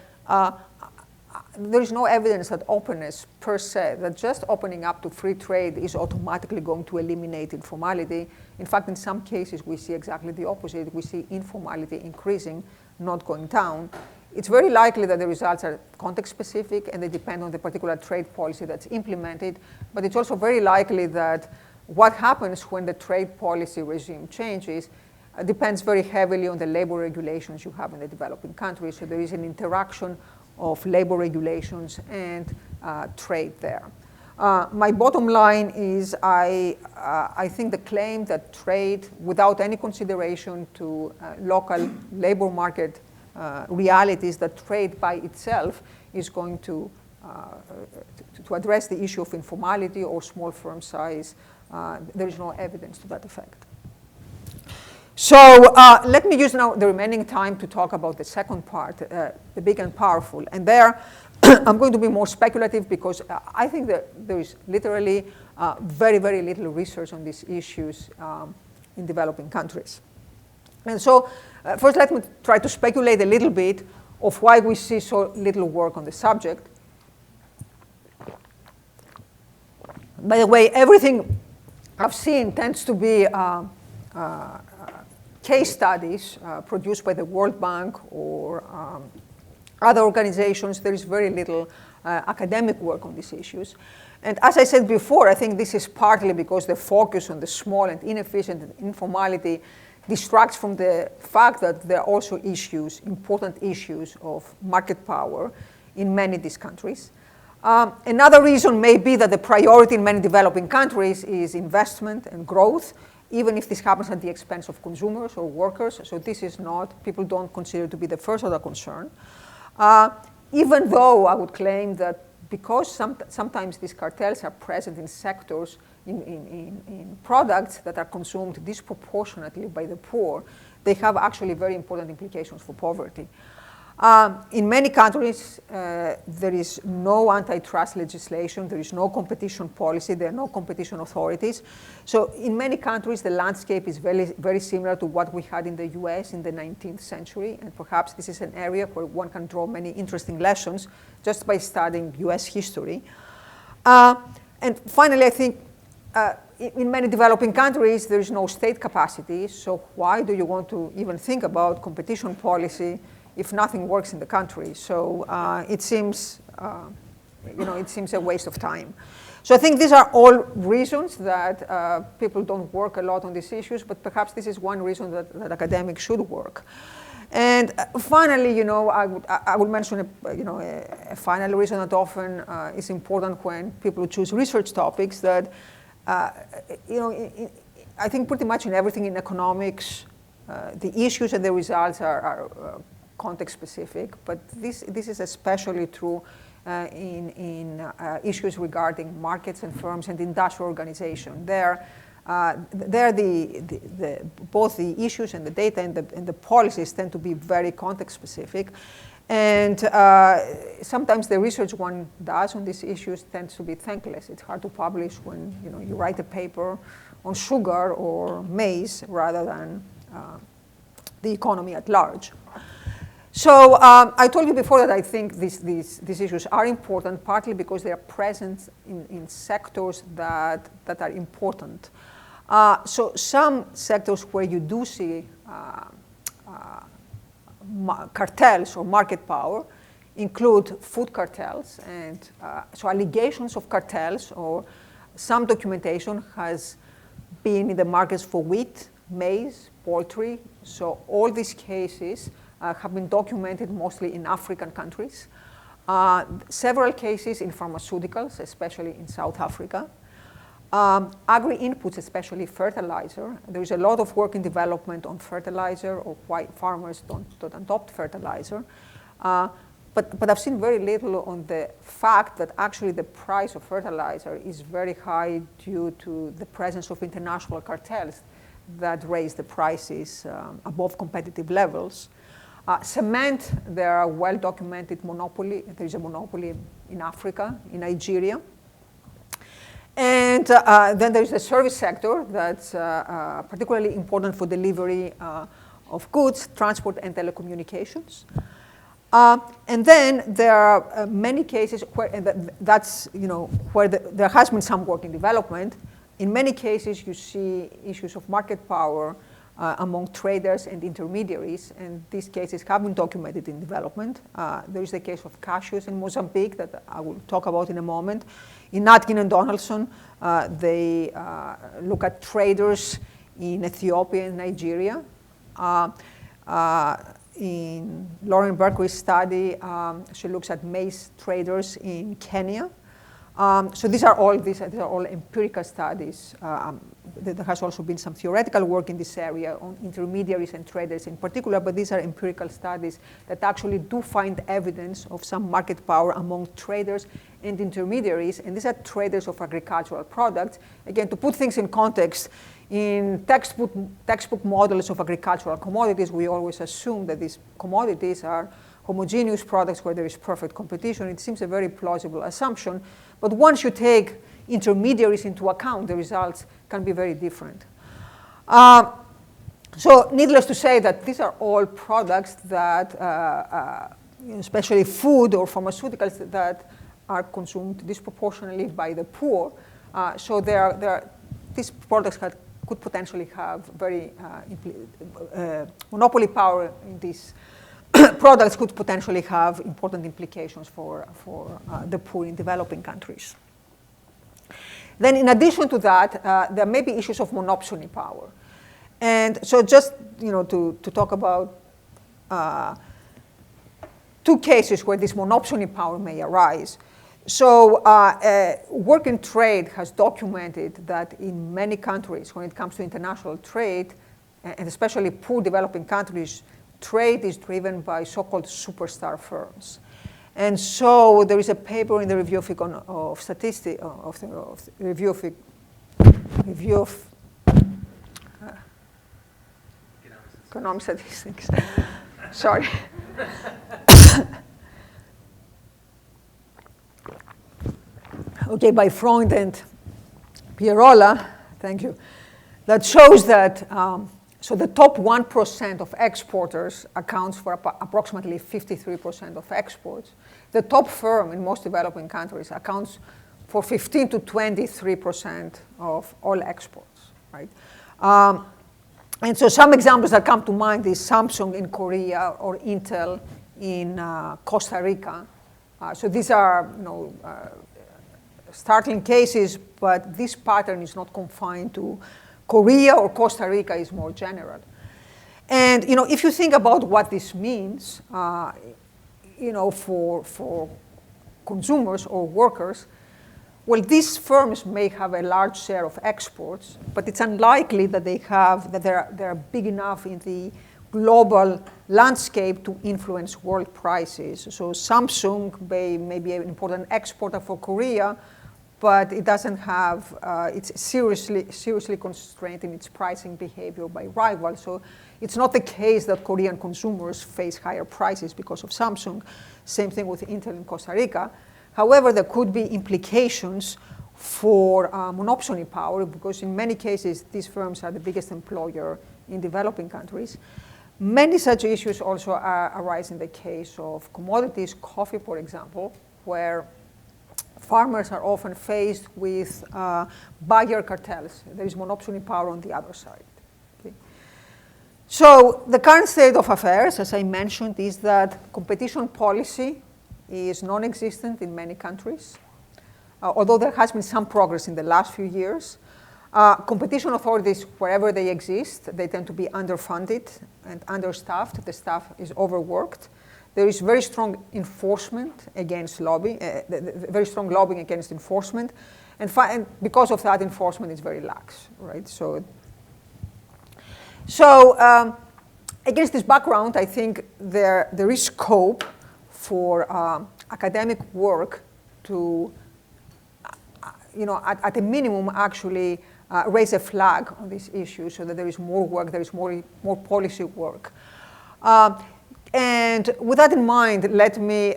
there is no evidence that openness per se, that just opening up to free trade is automatically going to eliminate informality. In fact, in some cases, we see exactly the opposite. We see informality increasing, not going down. It's very likely that the results are context-specific and they depend on the particular trade policy that's implemented, but it's also very likely that what happens when the trade policy regime changes depends very heavily on the labor regulations you have in the developing countries. So there is an interaction of labor regulations and trade there. My bottom line is I think the claim that trade, without any consideration to local labor market realities, that trade by itself is going to address the issue of informality or small firm size, there is no evidence to that effect. So let me use now the remaining time to talk about the second part, the big and powerful. And there, I'm going to be more speculative because I think that there is literally very, very little research on these issues in developing countries. And so first, let me try to speculate a little bit of why we see so little work on the subject. By the way, everything I've seen tends to be case studies produced by the World Bank or other organizations. There is very little academic work on these issues. And as I said before, I think this is partly because the focus on the small and inefficient and informality distracts from the fact that there are also issues, important issues of market power in many of these countries. Another reason may be that the priority in many developing countries is investment and growth, even if this happens at the expense of consumers or workers. So this is not, people don't consider it to be the first order concern. Even though I would claim that because sometimes these cartels are present in sectors, in products that are consumed disproportionately by the poor, they have actually very important implications for poverty. In many countries, there is no antitrust legislation, there is no competition policy, there are no competition authorities. So in many countries, the landscape is very, very similar to what we had in the US in the 19th century, and perhaps this is an area where one can draw many interesting lessons just by studying US history. And finally, I think in many developing countries, there is no state capacity, so why do you want to even think about competition policy if nothing works in the country? So it seems, it seems a waste of time. So I think these are all reasons that people don't work a lot on these issues, but perhaps this is one reason that academics should work. And finally, I would mention, a final reason that often is important when people choose research topics that, I think pretty much in everything in economics, the issues and the results are context specific, but this is especially true in issues regarding markets and firms and industrial organization. Both the issues and the data and the policies tend to be very context specific, and sometimes the research one does on these issues tends to be thankless. It's hard to publish when you write a paper on sugar or maize rather than the economy at large. So I told you before that I think these issues are important, partly because they are present in sectors that are important. So some sectors where you do see cartels or market power include food cartels, and so allegations of cartels or some documentation has been in the markets for wheat, maize, poultry. So all these cases have been documented mostly in African countries. Several cases in pharmaceuticals, especially in South Africa. Agri-inputs, especially fertilizer. There is a lot of work in development on fertilizer, or why farmers don't adopt fertilizer. But I've seen very little on the fact that actually the price of fertilizer is very high due to the presence of international cartels that raise the prices above competitive levels. Cement, there are well-documented monopoly. There is a monopoly in Africa, in Nigeria. And then there is the service sector that's particularly important for delivery of goods, transport, and telecommunications. And then there are many cases where, and that's where there has been some work in development. In many cases, you see issues of market power among traders and intermediaries, and these cases have been documented in development. There is the case of cashews in Mozambique that I will talk about in a moment. In Atkin and Donaldson, they look at traders in Ethiopia and Nigeria. In Lauren Berkeley's study, she looks at maize traders in Kenya. So these are all empirical studies. There has also been some theoretical work in this area on intermediaries and traders in particular, but these are empirical studies that actually do find evidence of some market power among traders and intermediaries, and these are traders of agricultural products. Again, to put things in context, in textbook models of agricultural commodities, we always assume that these commodities are homogeneous products where there is perfect competition. It seems a very plausible assumption, but once you take intermediaries into account, the results can be very different. So needless to say that these are all products that, especially food or pharmaceuticals, that are consumed disproportionately by the poor. So these products could potentially have very monopoly power in these products could potentially have important implications for the poor in developing countries. Then in addition to that, there may be issues of monopsony power. And so just to talk about two cases where this monopsony power may arise. So work and trade has documented that in many countries, when it comes to international trade, and especially poor developing countries, trade is driven by so-called superstar firms. And so there is a paper in the Review of Statistics, Review of Economic Statistics. Sorry. okay, by Freund and Pierola, thank you, that shows that, so the top 1% of exporters accounts for approximately 53% of exports. The top firm in most developing countries accounts for 15 to 23% of all exports, right? And so some examples that come to mind is Samsung in Korea or Intel in Costa Rica. So these are, startling cases, but this pattern is not confined to Korea or Costa Rica, is more general. And if you think about what this means, for consumers or workers, well, these firms may have a large share of exports, but it's unlikely that they're big enough in the global landscape to influence world prices. So Samsung may be an important exporter for Korea, but it doesn't have, it's seriously constrained in its pricing behavior by rivals. So it's not the case that Korean consumers face higher prices because of Samsung. Same thing with Intel in Costa Rica. However, there could be implications for monopsony power, because in many cases, these firms are the biggest employer in developing countries. Many such issues also arise in the case of commodities, coffee, for example, where farmers are often faced with buyer cartels. There is monopsony power on the other side. Okay? So the current state of affairs, as I mentioned, is that competition policy is non-existent in many countries, although there has been some progress in the last few years. Competition authorities, wherever they exist, they tend to be underfunded and understaffed. The staff is overworked. There is very strong enforcement against lobbying, very strong lobbying against enforcement, and because of that, enforcement is very lax, right? So against this background, I think there is scope for academic work to, at a minimum, actually raise a flag on this issue so that there is more work, there is more policy work. And with that in mind, let me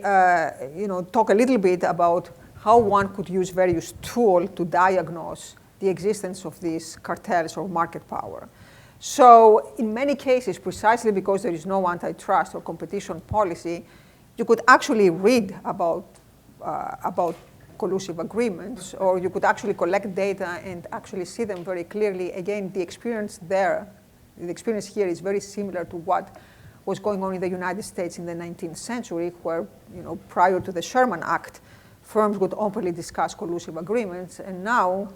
talk a little bit about how one could use various tools to diagnose the existence of these cartels or market power. So in many cases, precisely because there is no antitrust or competition policy, you could actually read about collusive agreements, or you could actually collect data and actually see them very clearly. Again, the experience here is very similar to what was going on in the United States in the 19th century, where, prior to the Sherman Act, firms would openly discuss collusive agreements, and now,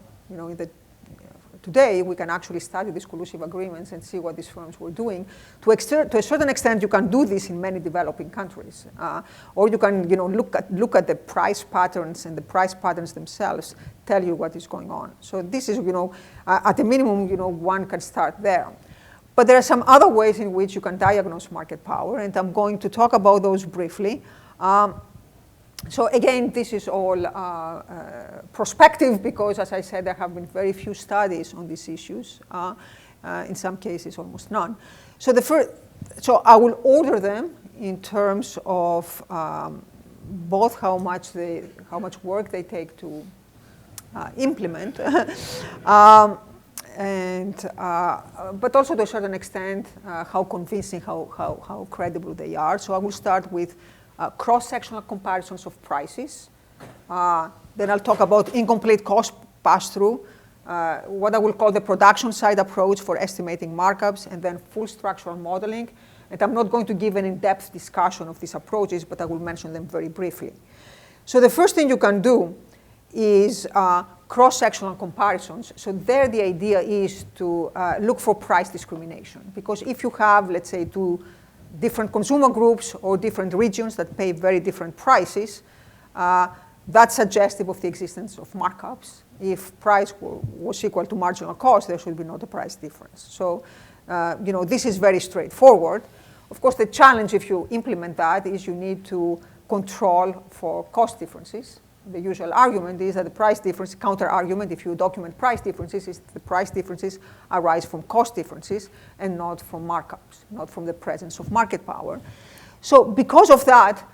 today, we can actually study these collusive agreements and see what these firms were doing. To a certain extent, you can do this in many developing countries. Or you can look at the price patterns, and the price patterns themselves tell you what is going on. So this is, at a minimum, one can start there. But there are some other ways in which you can diagnose market power, and I'm going to talk about those briefly. So again, this is all prospective because, as I said, there have been very few studies on these issues. In some cases, almost none. So I will order them in terms of both how much work they take to implement, but also to a certain extent how convincing, how credible they are. So I will start with cross-sectional comparisons of prices. Then I'll talk about incomplete cost pass-through, what I will call the production side approach for estimating markups, and then full structural modeling. And I'm not going to give an in-depth discussion of these approaches, but I will mention them very briefly. So the first thing you can do is cross-sectional comparisons. So there the idea is to look for price discrimination. Because if you have, let's say, two different consumer groups or different regions that pay very different prices, that's suggestive of the existence of markups. If price was equal to marginal cost, there should be not a price difference. So, this is very straightforward. Of course, the challenge if you implement that is you need to control for cost differences. The usual argument is that the price difference, counter-argument, if you document price differences, is the price differences arise from cost differences and not from markups, not from the presence of market power. So because of that,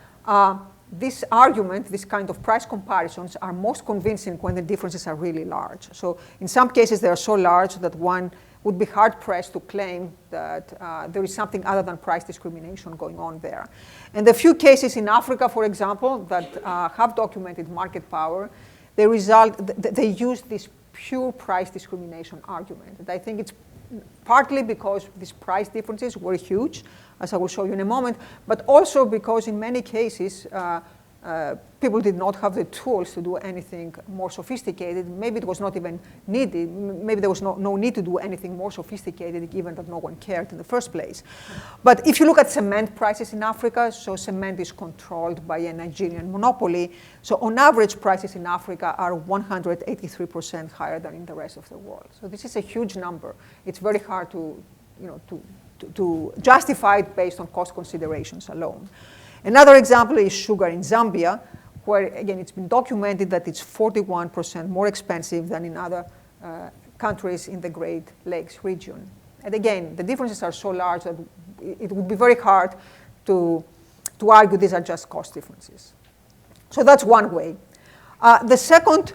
this argument, this kind of price comparisons are most convincing when the differences are really large. So in some cases, they are so large that one would be hard-pressed to claim that there is something other than price discrimination going on there. And the few cases in Africa, for example, that have documented market power, they use this pure price discrimination argument. And I think it's partly because these price differences were huge, as I will show you in a moment, but also because in many cases, people did not have the tools to do anything more sophisticated. Maybe it was not even needed. Maybe there was no need to do anything more sophisticated, given that no one cared in the first place. But if you look at cement prices in Africa, so cement is controlled by a Nigerian monopoly. So on average, prices in Africa are 183% higher than in the rest of the world. So this is a huge number. It's very hard to justify it based on cost considerations alone. Another example is sugar in Zambia, where, again, it's been documented that it's 41% more expensive than in other countries in the Great Lakes region. And again, the differences are so large that it would be very hard to argue these are just cost differences. So that's one way. The second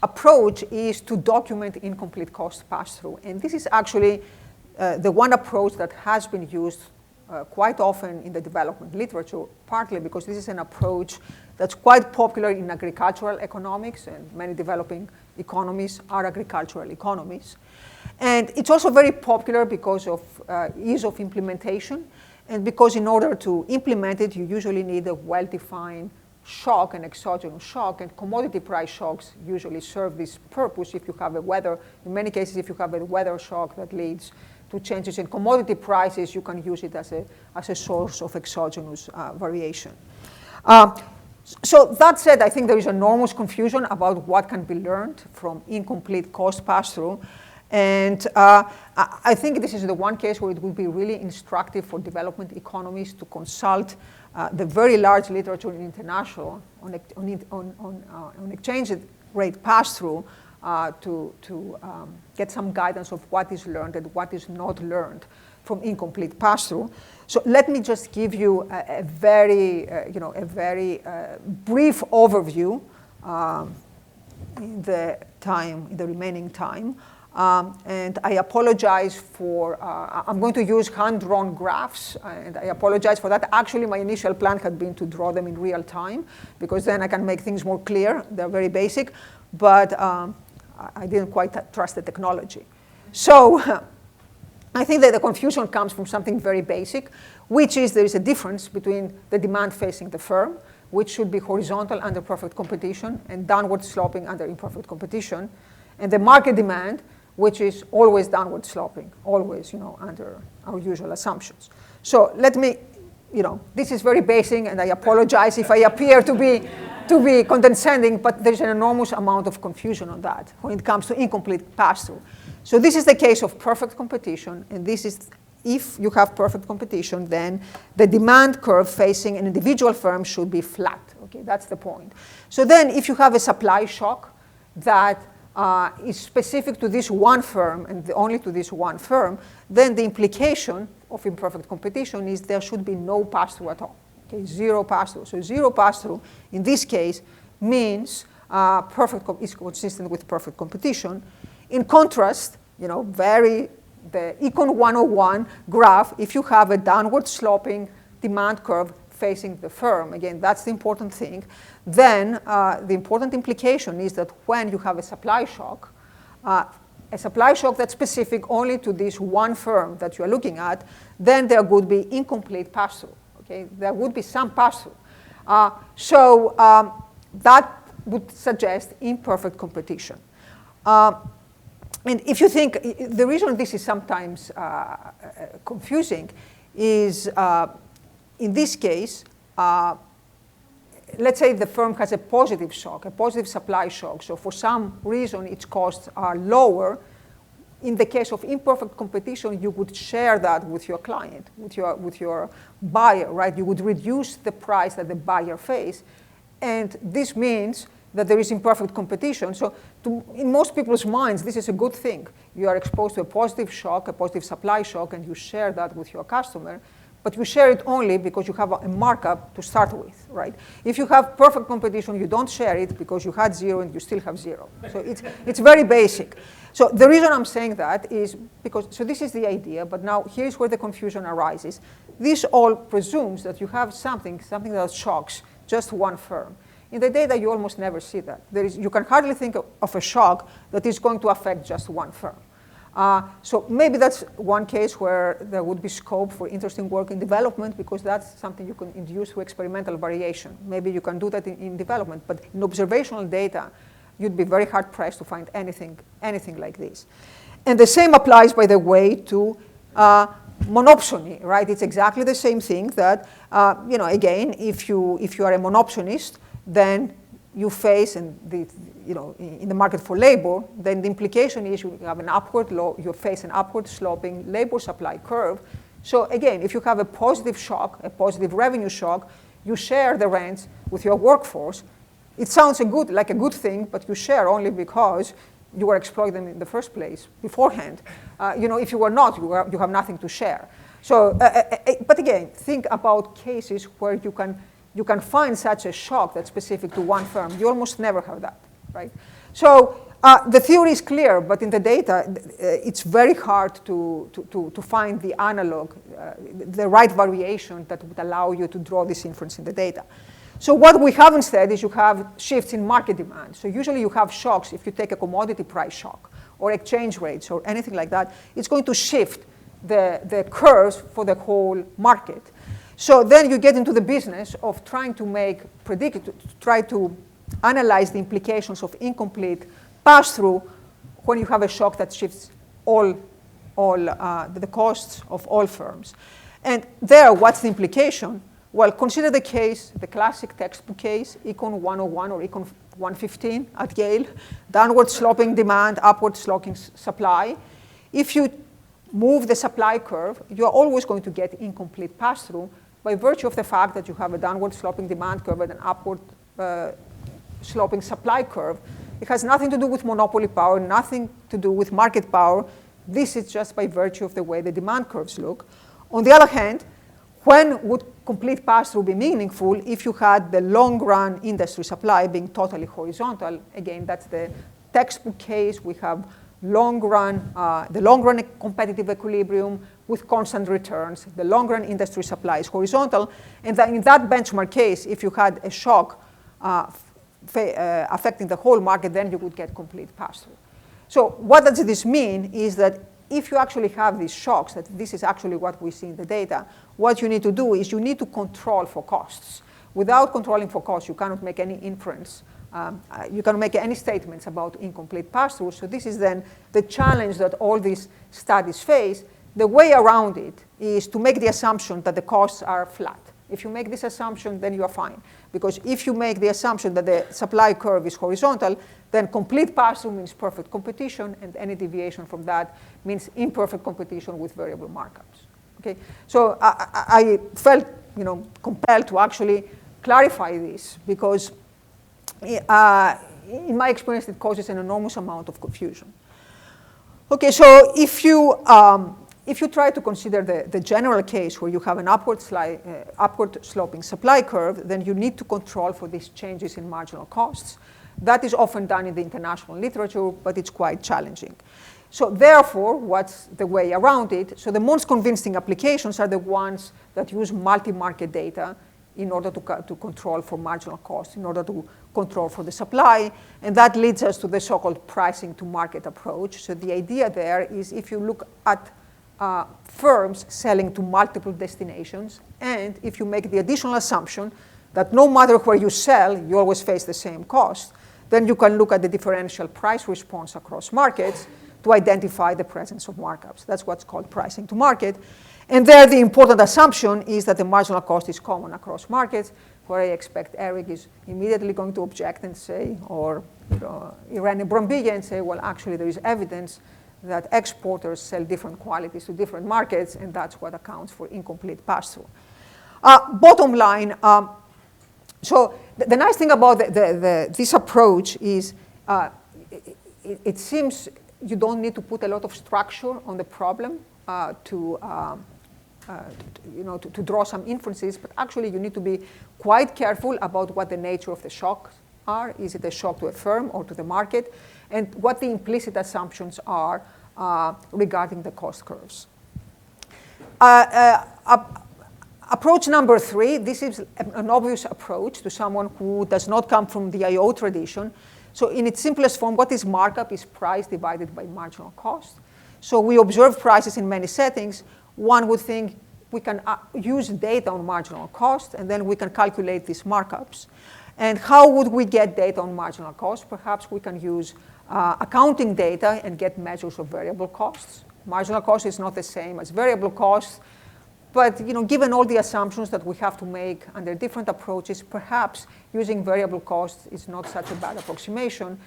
approach is to document incomplete cost pass-through. And this is actually the one approach that has been used quite often in the development literature, partly because this is an approach that's quite popular in agricultural economics, and many developing economies are agricultural economies. And it's also very popular because of ease of implementation, and because in order to implement it, you usually need a well-defined shock, an exogenous shock, and commodity price shocks usually serve this purpose if you have a weather, in many cases, if you have a weather shock that leads to changes in commodity prices, you can use it as a source of exogenous variation. So that said, I think there is enormous confusion about what can be learned from incomplete cost pass-through. And I think this is the one case where it would be really instructive for development economies to consult the very large literature in international on exchange rate pass-through to get some guidance of what is learned and what is not learned from incomplete pass-through. So let me just give you a very brief overview in the remaining time. And I apologize for, I'm going to use hand-drawn graphs, and I apologize for that. Actually, my initial plan had been to draw them in real time, because then I can make things more clear. They're very basic, but I didn't quite trust the technology. So I think that the confusion comes from something very basic, which is there is a difference between the demand facing the firm, which should be horizontal under perfect competition, and downward sloping under imperfect competition, and the market demand, which is always downward sloping, always, under our usual assumptions. So let me, this is very basic, and I apologize if I appear to be condescending, but there's an enormous amount of confusion on that when it comes to incomplete pass-through. So this is the case of perfect competition, and this is, if you have perfect competition, then the demand curve facing an individual firm should be flat. Okay, that's the point. So then if you have a supply shock that is specific to this one firm and only to this one firm, then the implication of imperfect competition is there should be no pass-through at all. Okay, zero pass-through. So zero pass-through in this case means is consistent with perfect competition. In contrast, the Econ 101 graph, if you have a downward sloping demand curve facing the firm, again, that's the important thing, then the important implication is that when you have a supply shock that's specific only to this one firm that you are looking at, then there would be incomplete pass-through. Okay? There would be some pass-through. So that would suggest imperfect competition. And if you think, the reason this is sometimes confusing is, in this case, let's say the firm has a positive shock, a positive supply shock. So for some reason, its costs are lower. In the case of imperfect competition, you would share that with your client, with your buyer, right? You would reduce the price that the buyer pays. And this means that there is imperfect competition. So in most people's minds, this is a good thing. You are exposed to a positive shock, a positive supply shock, and you share that with your customer. but you share it only because you have a markup to start with, right? If you have perfect competition, you don't share it because you had 0 and you still have 0. So it's very basic. So the reason I'm saying that is because, so this is the idea, but now here's where the confusion arises. This all presumes that you have something that shocks just one firm. In the data, you almost never see that. You can hardly think of a shock that is going to affect just one firm. So maybe that's one case where there would be scope for interesting work in development, because that's something you can induce through experimental variation. Maybe you can do that in development, but in observational data, you'd be very hard-pressed to find anything like this. And the same applies, by the way, to monopsony, right? It's exactly the same thing that, again, if you are a monopsonist, then you face, in the market for labor, then the implication is you have you face an upward sloping labor supply curve. So again, if you have a positive shock, a positive revenue shock, you share the rents with your workforce. It sounds like a good thing, but you share only because you were exploiting them in the first place beforehand. If you were not, you have nothing to share. So, but again, think about cases where you can find such a shock that's specific to one firm. You almost never have that, right? So the theory is clear, but in the data, it's very hard to find the analog, the right variation that would allow you to draw this inference in the data. So what we have instead is you have shifts in market demand. So usually you have shocks if you take a commodity price shock or exchange rates or anything like that. It's going to shift the curves for the whole market. So then you get into the business of trying to try to analyze the implications of incomplete pass-through when you have a shock that shifts all the costs of all firms. And there, what's the implication? Well, consider the classic textbook case, Econ 101 or Econ 115 at Yale, downward sloping demand, upward sloping supply. If you move the supply curve, you're always going to get incomplete pass-through by virtue of the fact that you have a downward sloping demand curve and an upward sloping supply curve. It has nothing to do with monopoly power, nothing to do with market power. This is just by virtue of the way the demand curves look. On the other hand, when would complete pass-through be meaningful? If you had the long-run industry supply being totally horizontal. Again, that's the textbook case. We have the long-run competitive equilibrium with constant returns. The long-run industry supply is horizontal. And in that benchmark case, if you had a shock affecting the whole market, then you would get complete pass-through. So what does this mean is that if you actually have these shocks, that this is actually what we see in the data, what you need to do is you need to control for costs. Without controlling for costs, you cannot make any inference. You cannot make any statements about incomplete pass-through. So this is then the challenge that all these studies face. The way around it is to make the assumption that the costs are flat. If you make this assumption, then you are fine. Because if you make the assumption that the supply curve is horizontal, then complete pass-through means perfect competition, and any deviation from that means imperfect competition with variable markups. Okay? So I felt compelled to actually clarify this, because in my experience, it causes an enormous amount of confusion. Okay, so if you try to consider the general case where you have an upward sloping supply curve, then you need to control for these changes in marginal costs. That is often done in the international literature, but it's quite challenging. So therefore, what's the way around it? So the most convincing applications are the ones that use multi-market data in order to control for marginal costs, in order to control for the supply. And that leads us to the so-called pricing to market approach. So the idea there is if you look at firms selling to multiple destinations, and if you make the additional assumption that no matter where you sell, you always face the same cost, then you can look at the differential price response across markets to identify the presence of markups. That's what's called pricing to market. And there the important assumption is that the marginal cost is common across markets, where I expect Eric is immediately going to object and say, or Irene Brombilia, and say, well, actually there is evidence that exporters sell different qualities to different markets, and that's what accounts for incomplete pass-through. Bottom line, so the nice thing about this approach is it seems you don't need to put a lot of structure on the problem to to draw some inferences, but actually you need to be quite careful about what the nature of the shocks are. Is it a shock to a firm or to the market? And what the implicit assumptions are regarding the cost curves. Approach number 3, this is an obvious approach to someone who does not come from the IO tradition. So in its simplest form, what is markup is price divided by marginal cost. So we observe prices in many settings. One would think we can use data on marginal cost, and then we can calculate these markups. And how would we get data on marginal cost? Perhaps we can use accounting data and get measures of variable costs. Marginal cost is not the same as variable costs, but given all the assumptions that we have to make under different approaches, perhaps using variable costs is not such a bad approximation.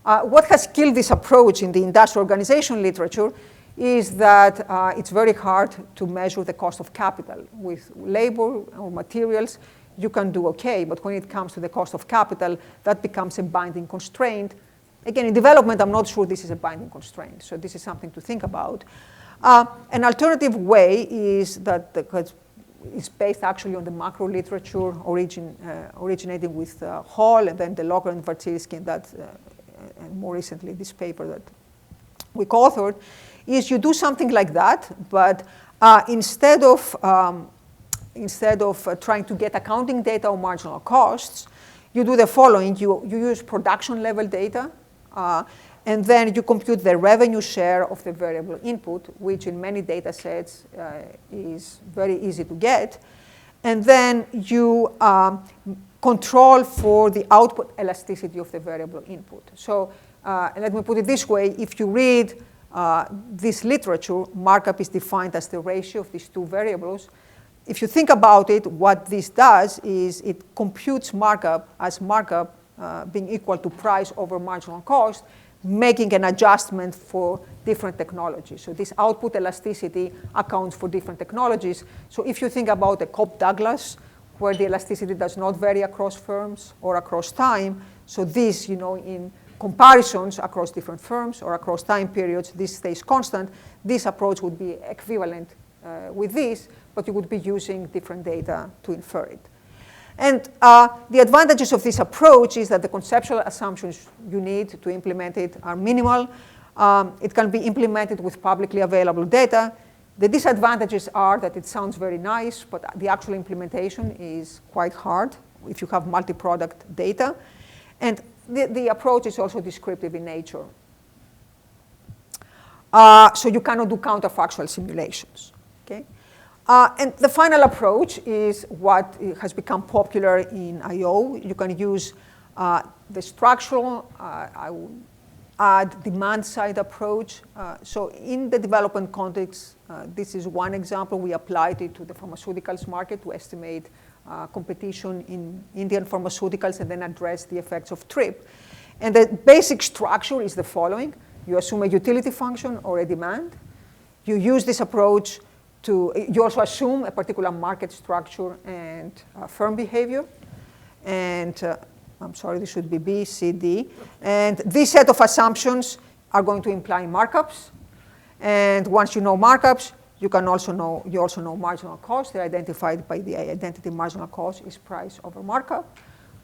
What has killed this approach in the industrial organization literature is that it's very hard to measure the cost of capital. With labor or materials, you can do okay, but when it comes to the cost of capital, that becomes a binding constraint. Again, in development, I'm not sure this is a binding constraint, so this is something to think about. An alternative way is that it's based actually on the macro literature originating with Hall and then DeLocker and Vartirsky, and more recently this paper that we co-authored, is you do something like that, but instead of trying to get accounting data or marginal costs, you do the following. You use production level data, and then you compute the revenue share of the variable input, which in many data sets is very easy to get. And then you control for the output elasticity of the variable input. So let me put it this way. If you read this literature, markup is defined as the ratio of these two variables. If you think about it, what this does is it computes markup as markup being equal to price over marginal cost, making an adjustment for different technologies. So this output elasticity accounts for different technologies. So if you think about a Cobb-Douglas, where the elasticity does not vary across firms or across time, so this, in comparisons across different firms or across time periods, this stays constant. This approach would be equivalent with this, but you would be using different data to infer it. And the advantages of this approach is that the conceptual assumptions you need to implement it are minimal. It can be implemented with publicly available data. The disadvantages are that it sounds very nice, but the actual implementation is quite hard if you have multi-product data. And the approach is also descriptive in nature. So you cannot do counterfactual simulations. Okay? And the final approach is what has become popular in I/O. You can use the structural, I will add demand-side approach. So in the development context, this is one example. We applied it to the pharmaceuticals market to estimate competition in Indian pharmaceuticals and then address the effects of TRIP. And the basic structure is the following. You assume a utility function or a demand. You use this approach you also assume a particular market structure and firm behavior. And I'm sorry, this should be B, C, D. And this set of assumptions are going to imply markups. And once you know markups, you also know marginal cost. They're identified by the identity marginal cost is price over markup.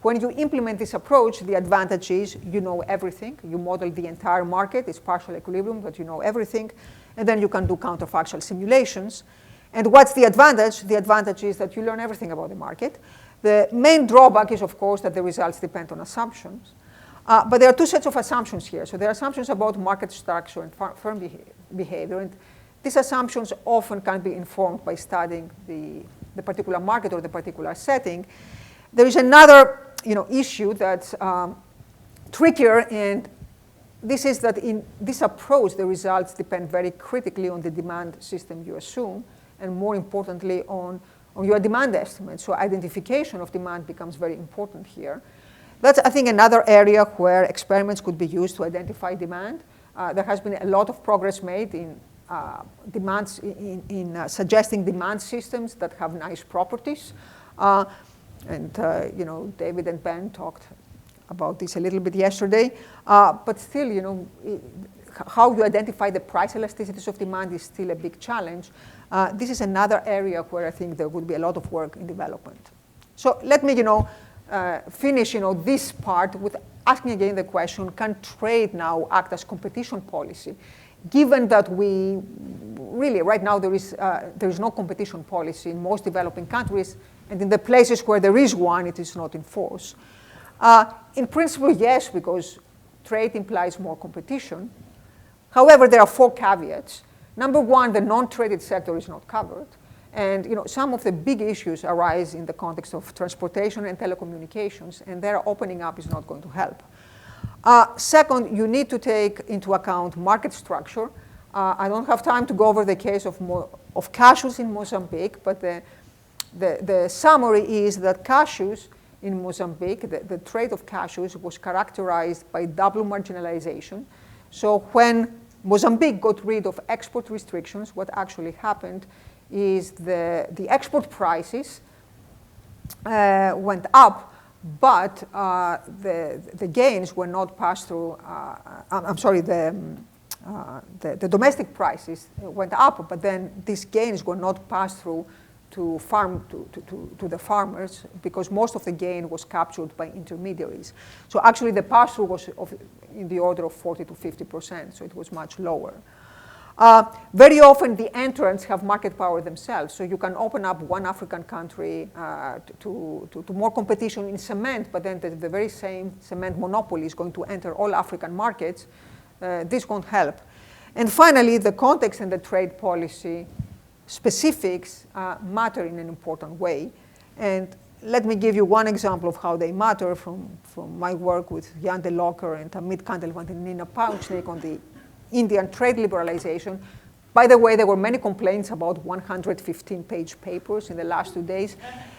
When you implement this approach, the advantage is you know everything. You model the entire market. It's partial equilibrium, but you know everything. And then you can do counterfactual simulations. And what's the advantage? The advantage is that you learn everything about the market. The main drawback is, of course, that the results depend on assumptions. But there are two sets of assumptions here. So there are assumptions about market structure and firm behavior. And these assumptions often can be informed by studying the particular market or the particular setting. There is another issue that's trickier, and this is that in this approach, the results depend very critically on the demand system you assume, and more importantly, on your demand estimate. So identification of demand becomes very important here. That's, I think, another area where experiments could be used to identify demand. There has been a lot of progress made in suggesting demand systems that have nice properties. And David and Ben talked about this a little bit yesterday. But still, how you identify the price elasticities of demand is still a big challenge. This is another area where I think there would be a lot of work in development. So let me, finish, this part with asking again the question: can trade now act as competition policy, given that we really right now there is no competition policy in most developing countries, and in the places where there is one, it is not in force. In principle, yes, because trade implies more competition. However, there are 4 caveats. Number one, the non-traded sector is not covered. And some of the big issues arise in the context of transportation and telecommunications, and their opening up is not going to help. Second, you need to take into account market structure. I don't have time to go over the case of cashews in Mozambique, but the summary is that cashews in Mozambique, the trade of cashews was characterized by double marginalization. So when Mozambique got rid of export restrictions, what actually happened is the export prices went up, but the gains were not passed through. The domestic prices went up, but then these gains were not passed through to the farmers, because most of the gain was captured by intermediaries. So actually the pass-through was in the order of 40 to 50%, so it was much lower. Very often the entrants have market power themselves, so you can open up one African country to more competition in cement, but then the very same cement monopoly is going to enter all African markets. This won't help. And finally, the context and the trade policy specifics matter in an important way. And let me give you one example of how they matter from my work with Jan de Locker and Amit Kandelwand and Nina Pauchnik on the Indian trade liberalization. By the way, there were many complaints about 115-page papers in the last 2 days.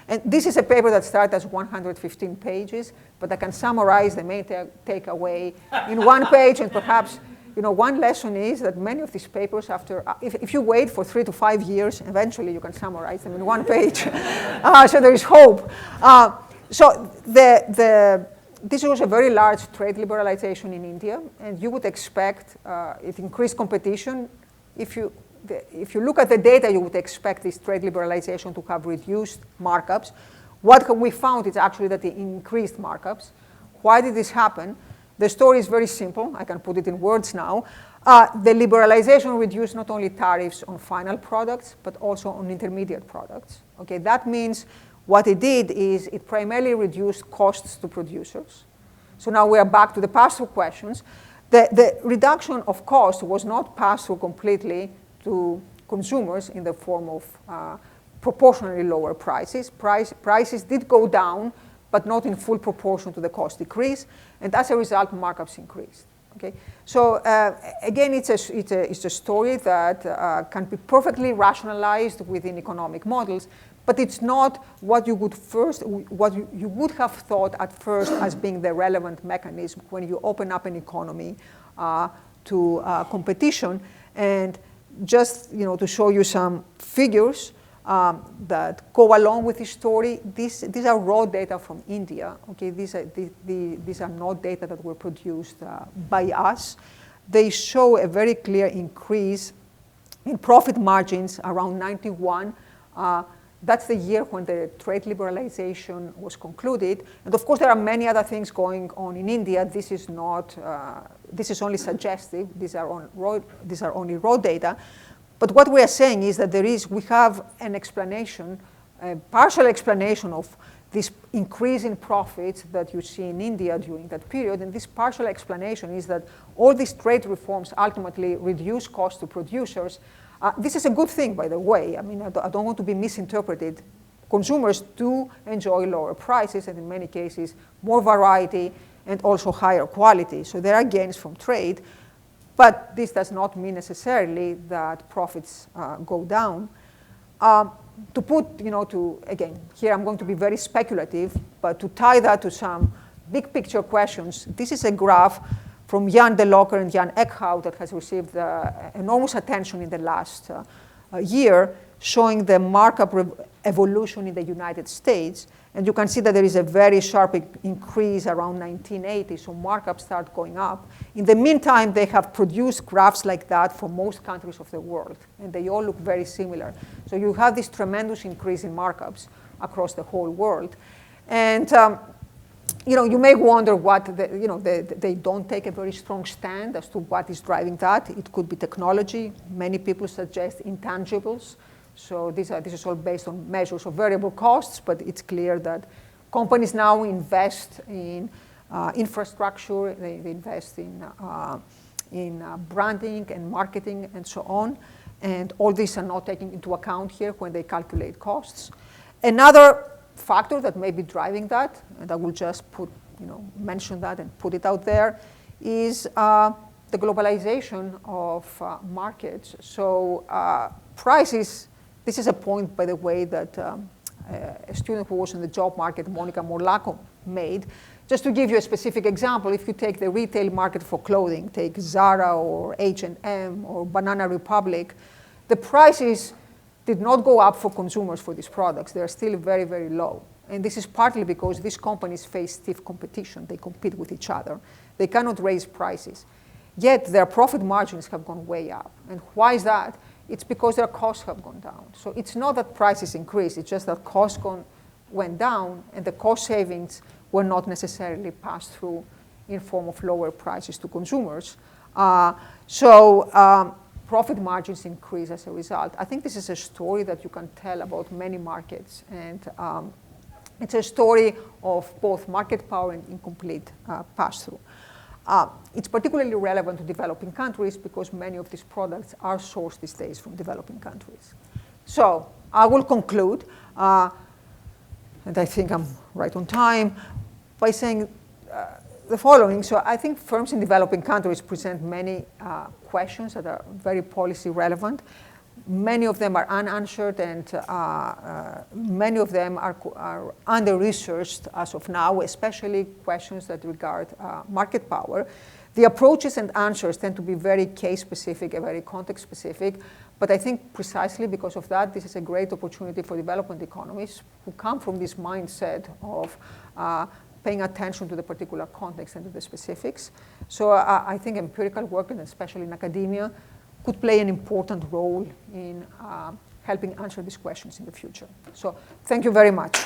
And this is a paper that starts as 115 pages, but I can summarize the main takeaway in 1 page, and perhaps one lesson is that many of these papers, if you wait for 3 to 5 years, eventually you can summarize them in 1 page. So there is hope. So this was a very large trade liberalization in India, and you would expect it increased competition. If you look at the data, you would expect this trade liberalization to have reduced markups. What we found is actually that it increased markups. Why did this happen? The story is very simple. I can put it in words now. The liberalization reduced not only tariffs on final products, but also on intermediate products. Okay, that means what it did is it primarily reduced costs to producers. So now we are back to the pass-through questions. The reduction of cost was not passed through completely to consumers in the form of proportionally lower prices. Prices did go down, but not in full proportion to the cost decrease, and as a result, markups increased. Okay, so again, it's a story that can be perfectly rationalized within economic models, but it's not what you would have thought at first as being the relevant mechanism when you open up an economy to competition. And just to show you some figures that go along with this story, these are raw data from India. Okay, these are not data that were produced by us. They show a very clear increase in profit margins around 91. That's the year when the trade liberalization was concluded. And of course, there are many other things going on in India. This is not. This is only suggestive. These are only raw data. But what we are saying is that we have an explanation, a partial explanation of this increase in profits that you see in India during that period. And this partial explanation is that all these trade reforms ultimately reduce costs to producers. This is a good thing, by the way. I mean, I don't want to be misinterpreted. Consumers do enjoy lower prices, and in many cases, more variety and also higher quality. So there are gains from trade. But this does not mean necessarily that profits go down. To put, again, here I'm going to be very speculative, but to tie that to some big picture questions, this is a graph from Jan de Locker and Jan Eckhout that has received enormous attention in the last year, showing the markup evolution in the United States. And you can see that there is a very sharp increase around 1980, so markups start going up. In the meantime, they have produced graphs like that for most countries of the world, and they all look very similar. So you have this tremendous increase in markups across the whole world. And you may wonder what, they don't take a very strong stand as to what is driving that. It could be technology. Many people suggest intangibles. So this is all based on measures of variable costs, but it's clear that companies now invest in infrastructure, they invest in branding and marketing and so on. And all these are not taken into account here when they calculate costs. Another factor that may be driving that, and I will just mention that and put it out there, is the globalization of markets. So prices. This is a point, by the way, that a student who was in the job market, Monica Morlaco, made. Just to give you a specific example, if you take the retail market for clothing, take Zara or H&M or Banana Republic, the prices did not go up for consumers for these products. They are still very, very low. And this is partly because these companies face stiff competition. They compete with each other. They cannot raise prices. Yet their profit margins have gone way up. And why is that? It's because their costs have gone down. So it's not that prices increased, it's just that costs went down, and the cost savings were not necessarily passed through in form of lower prices to consumers. Profit margins increase as a result. I think this is a story that you can tell about many markets, and it's a story of both market power and incomplete pass-through. It's particularly relevant to developing countries because many of these products are sourced these days from developing countries. So I will conclude, and I think I'm right on time, by saying the following. So I think firms in developing countries present many questions that are very policy relevant. Many of them are unanswered, and many of them are under-researched as of now, especially questions that regard market power. The approaches and answers tend to be very case-specific and very context-specific, but I think precisely because of that, this is a great opportunity for development economists who come from this mindset of paying attention to the particular context and to the specifics. So I think empirical work, and especially in academia, could play an important role in helping answer these questions in the future. So thank you very much.